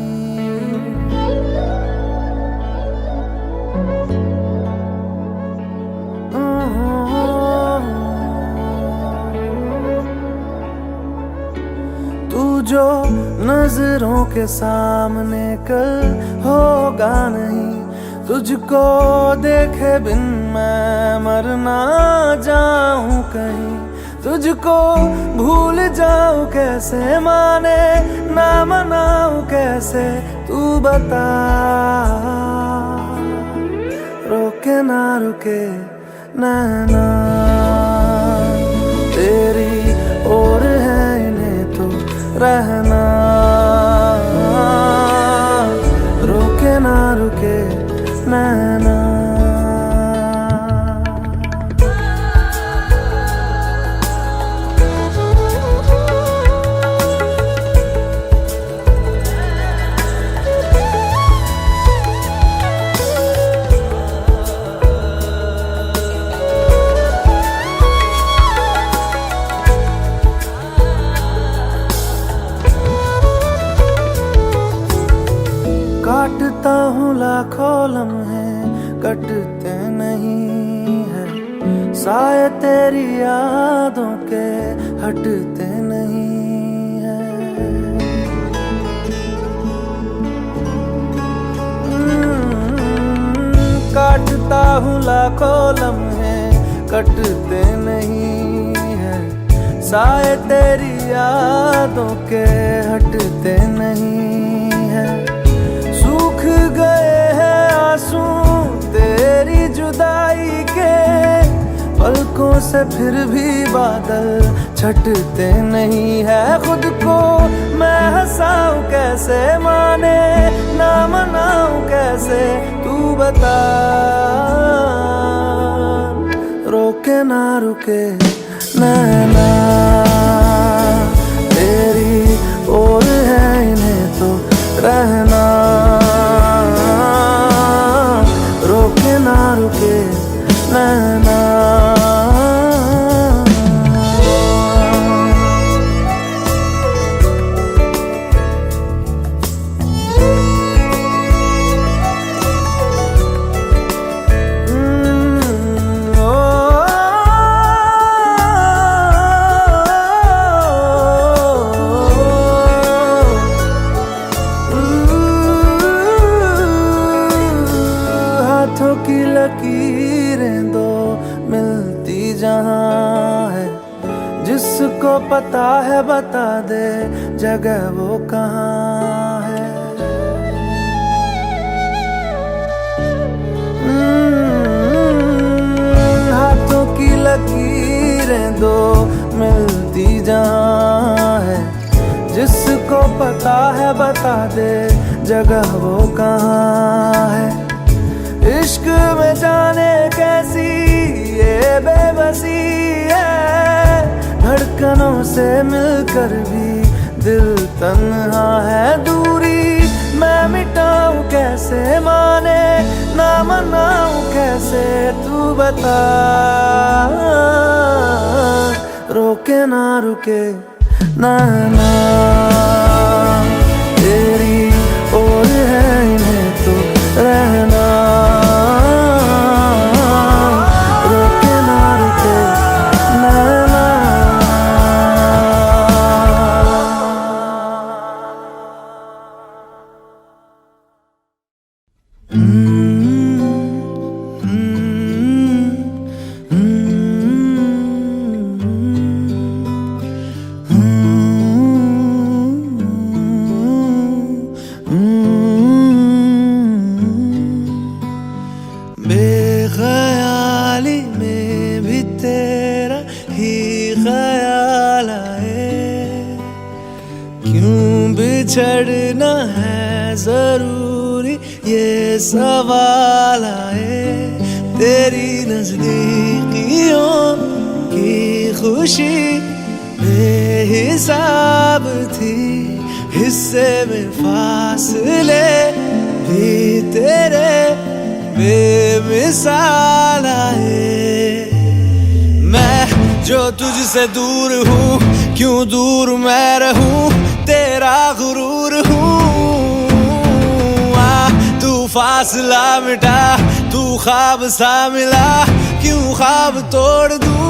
S1: तू जो नजरों के सामने कल होगा नहीं, तुझको देखे बिन मैं मर ना जाऊं कहीं। तुझको भूल जाऊं कैसे, माने ना मनाऊं कैसे, तू बता। रोके ना रुके नैना तेरी और है इन्हें तो रहना। रोके ना रुके नैना। काटता हूँ लाखों लम्हे, कटते नहीं है साए तेरी यादों के, हटते नहीं है। काटता हूँ लाखों लम्हे, कटते नहीं है साए तेरी यादों के हटते नहीं है। सूख गए हैं आंसू तेरी जुदाई के, पलकों से फिर भी बादल छटते नहीं है। खुद को मैं हंसाऊं कैसे, माने ना मनाऊं कैसे, तू बता। रोके ना रुके नैना तेरी ओर है, इन्हें तो रहना। रोके ना रुके नैना। हाथों की लकीरें दो मिलती जहां है, जिसको पता है बता दे जगह वो कहाँ है। हाथों की लकीरें दो मिलती जहां है, जिसको पता है बता दे जगह वो कहाँ है। इश्क में जाने कैसी ये बेबसी है, धड़कनों से मिलकर भी दिल तन्हा है। दूरी मैं मिटाऊं कैसे, माने ना मनाऊं कैसे, तू बता। रोके ना रुके नैना तेरी ओर है, इन्हें तो रहना। रोके ना रुके नैना। बेख्याली में भी तेरा ही ख्याल आए, क्यों बिछड़ना है जरूरी ये सवाल आए। तेरी नजदीकियों की खुशी बेहिसाब थी, हिस्से में फासले भी तेरे बेमिसाल आए। मैं जो तुझसे दूर हूँ, क्यों दूर मैं रहूँ, तेरा गुरूर हूँ। तू फासला मिटा, तू ख्वाब सा मिला, क्यों ख्वाब तोड़ दूँ।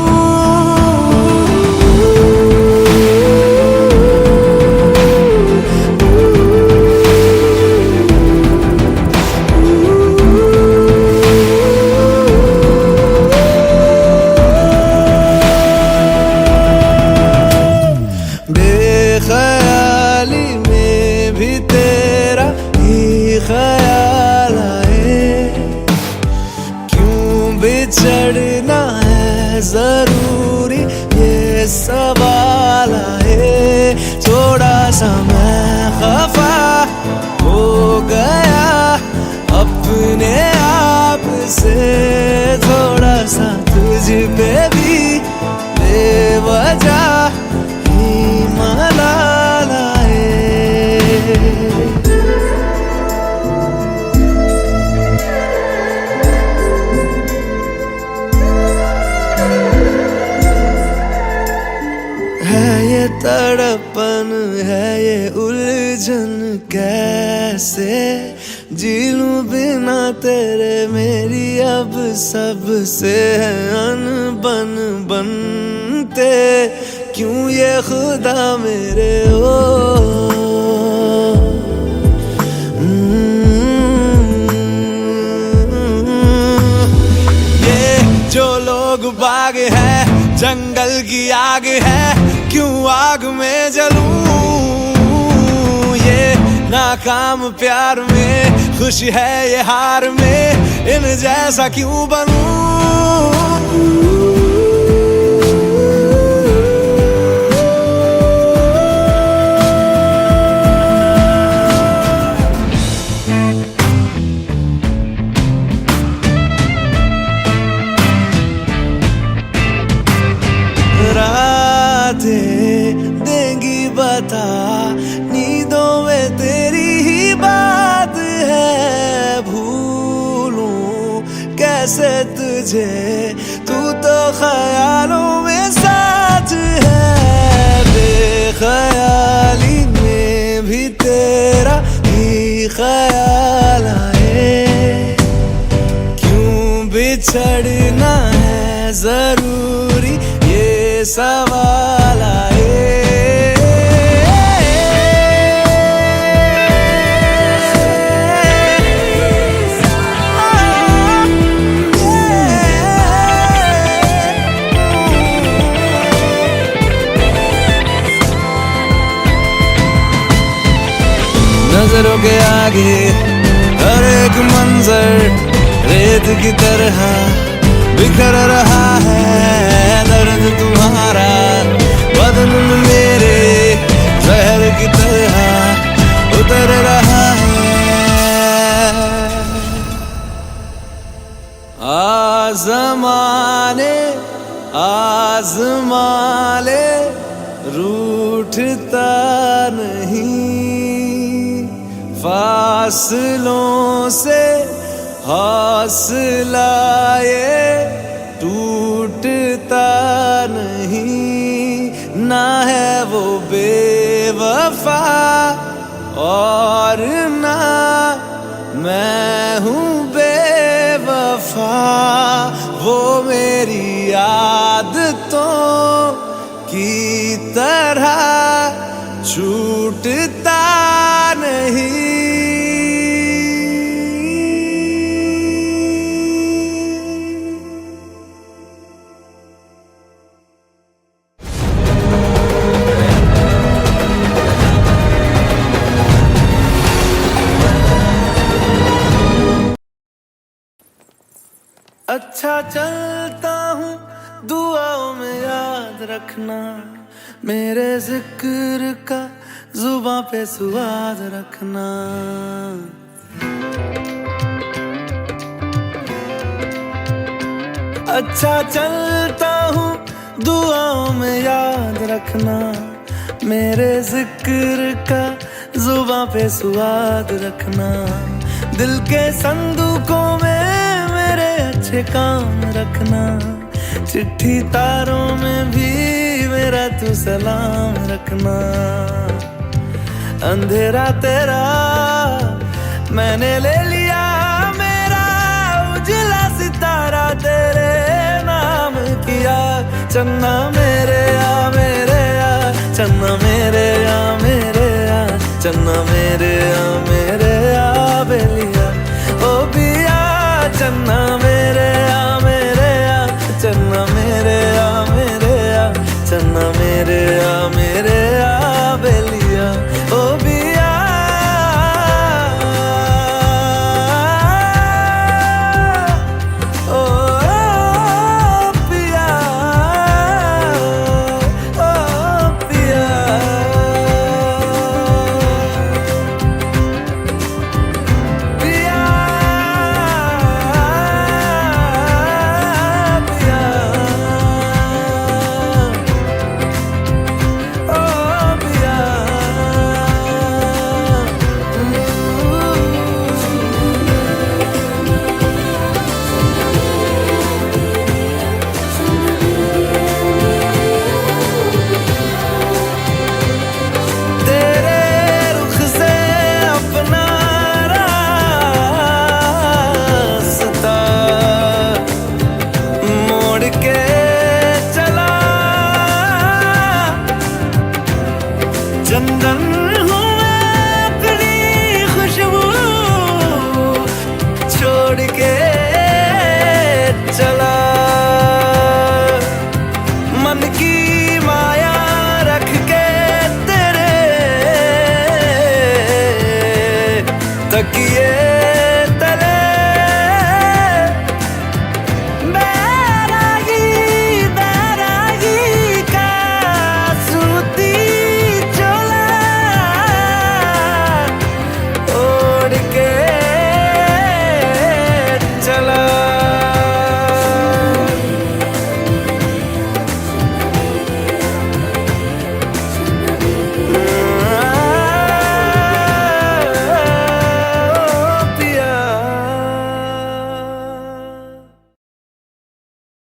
S1: बेख्याली में भी तेरा ही ख्याल आए, क्यों बिछड़ना है जरूरी ये सवाल आए। थोड़ा सा मैं खफा हो गया अपने आप से, थोड़ा सा तुझ पे भी बेवजह मलाल आए। है ये तड़पन, है ये उलझन, कैसे जी लूं बिना तेरे। मेरी अब सबसे है अनबन बनते, क्यों ये खुदा मेरे हो। ये जो लोग बाग है, जंगल की आग है,
S3: क्यों आग में जलूं, ये नाकाम प्यार में, खुश है ये हार में, इन जैसा क्यों बनूं। देंगी बता, नींदों में तेरी ही बात है, भूलूं कैसे तुझे, तू तो ख्यालों में साथ है, बेख्याली में भी तेरा ही ख्याल आए, क्यों बिछड़ना है जरूरी ये सवाल आए। नजरों के आगे हर एक मंजर रेत की तरह बिखर रहा है, दर्द तुम्हारा बदन में मेरे जहर की तरह उतर रहा है। आज़माने आज़माले रूठता नहीं, फासलों से हौसला ये टूटता नहीं, ना है वो बेवफा और ना मैं हूँ बेवफा, वो मेरी आदतों की तरह छूटता नहीं। अच्छा चलता हूँ दुआओं में याद रखना, मेरे जिक्र का जुबां पे स्वाद रखना। अच्छा चलता हूँ दुआओं में याद रखना, मेरे जिक्र का जुबां पे स्वाद रखना। दिल के संदूकों में मेरे अच्छे काम रखना, चिट्ठी तारों में भी मेरा तू सलाम रखना। अंधेरा तेरा मैंने ले लिया, मेरा उजला सितारा तेरे नाम किया। चन्ना मेरे आ मेरे आ, चन्ना मेरे आ मेरे आ, चन्ना मेरे आ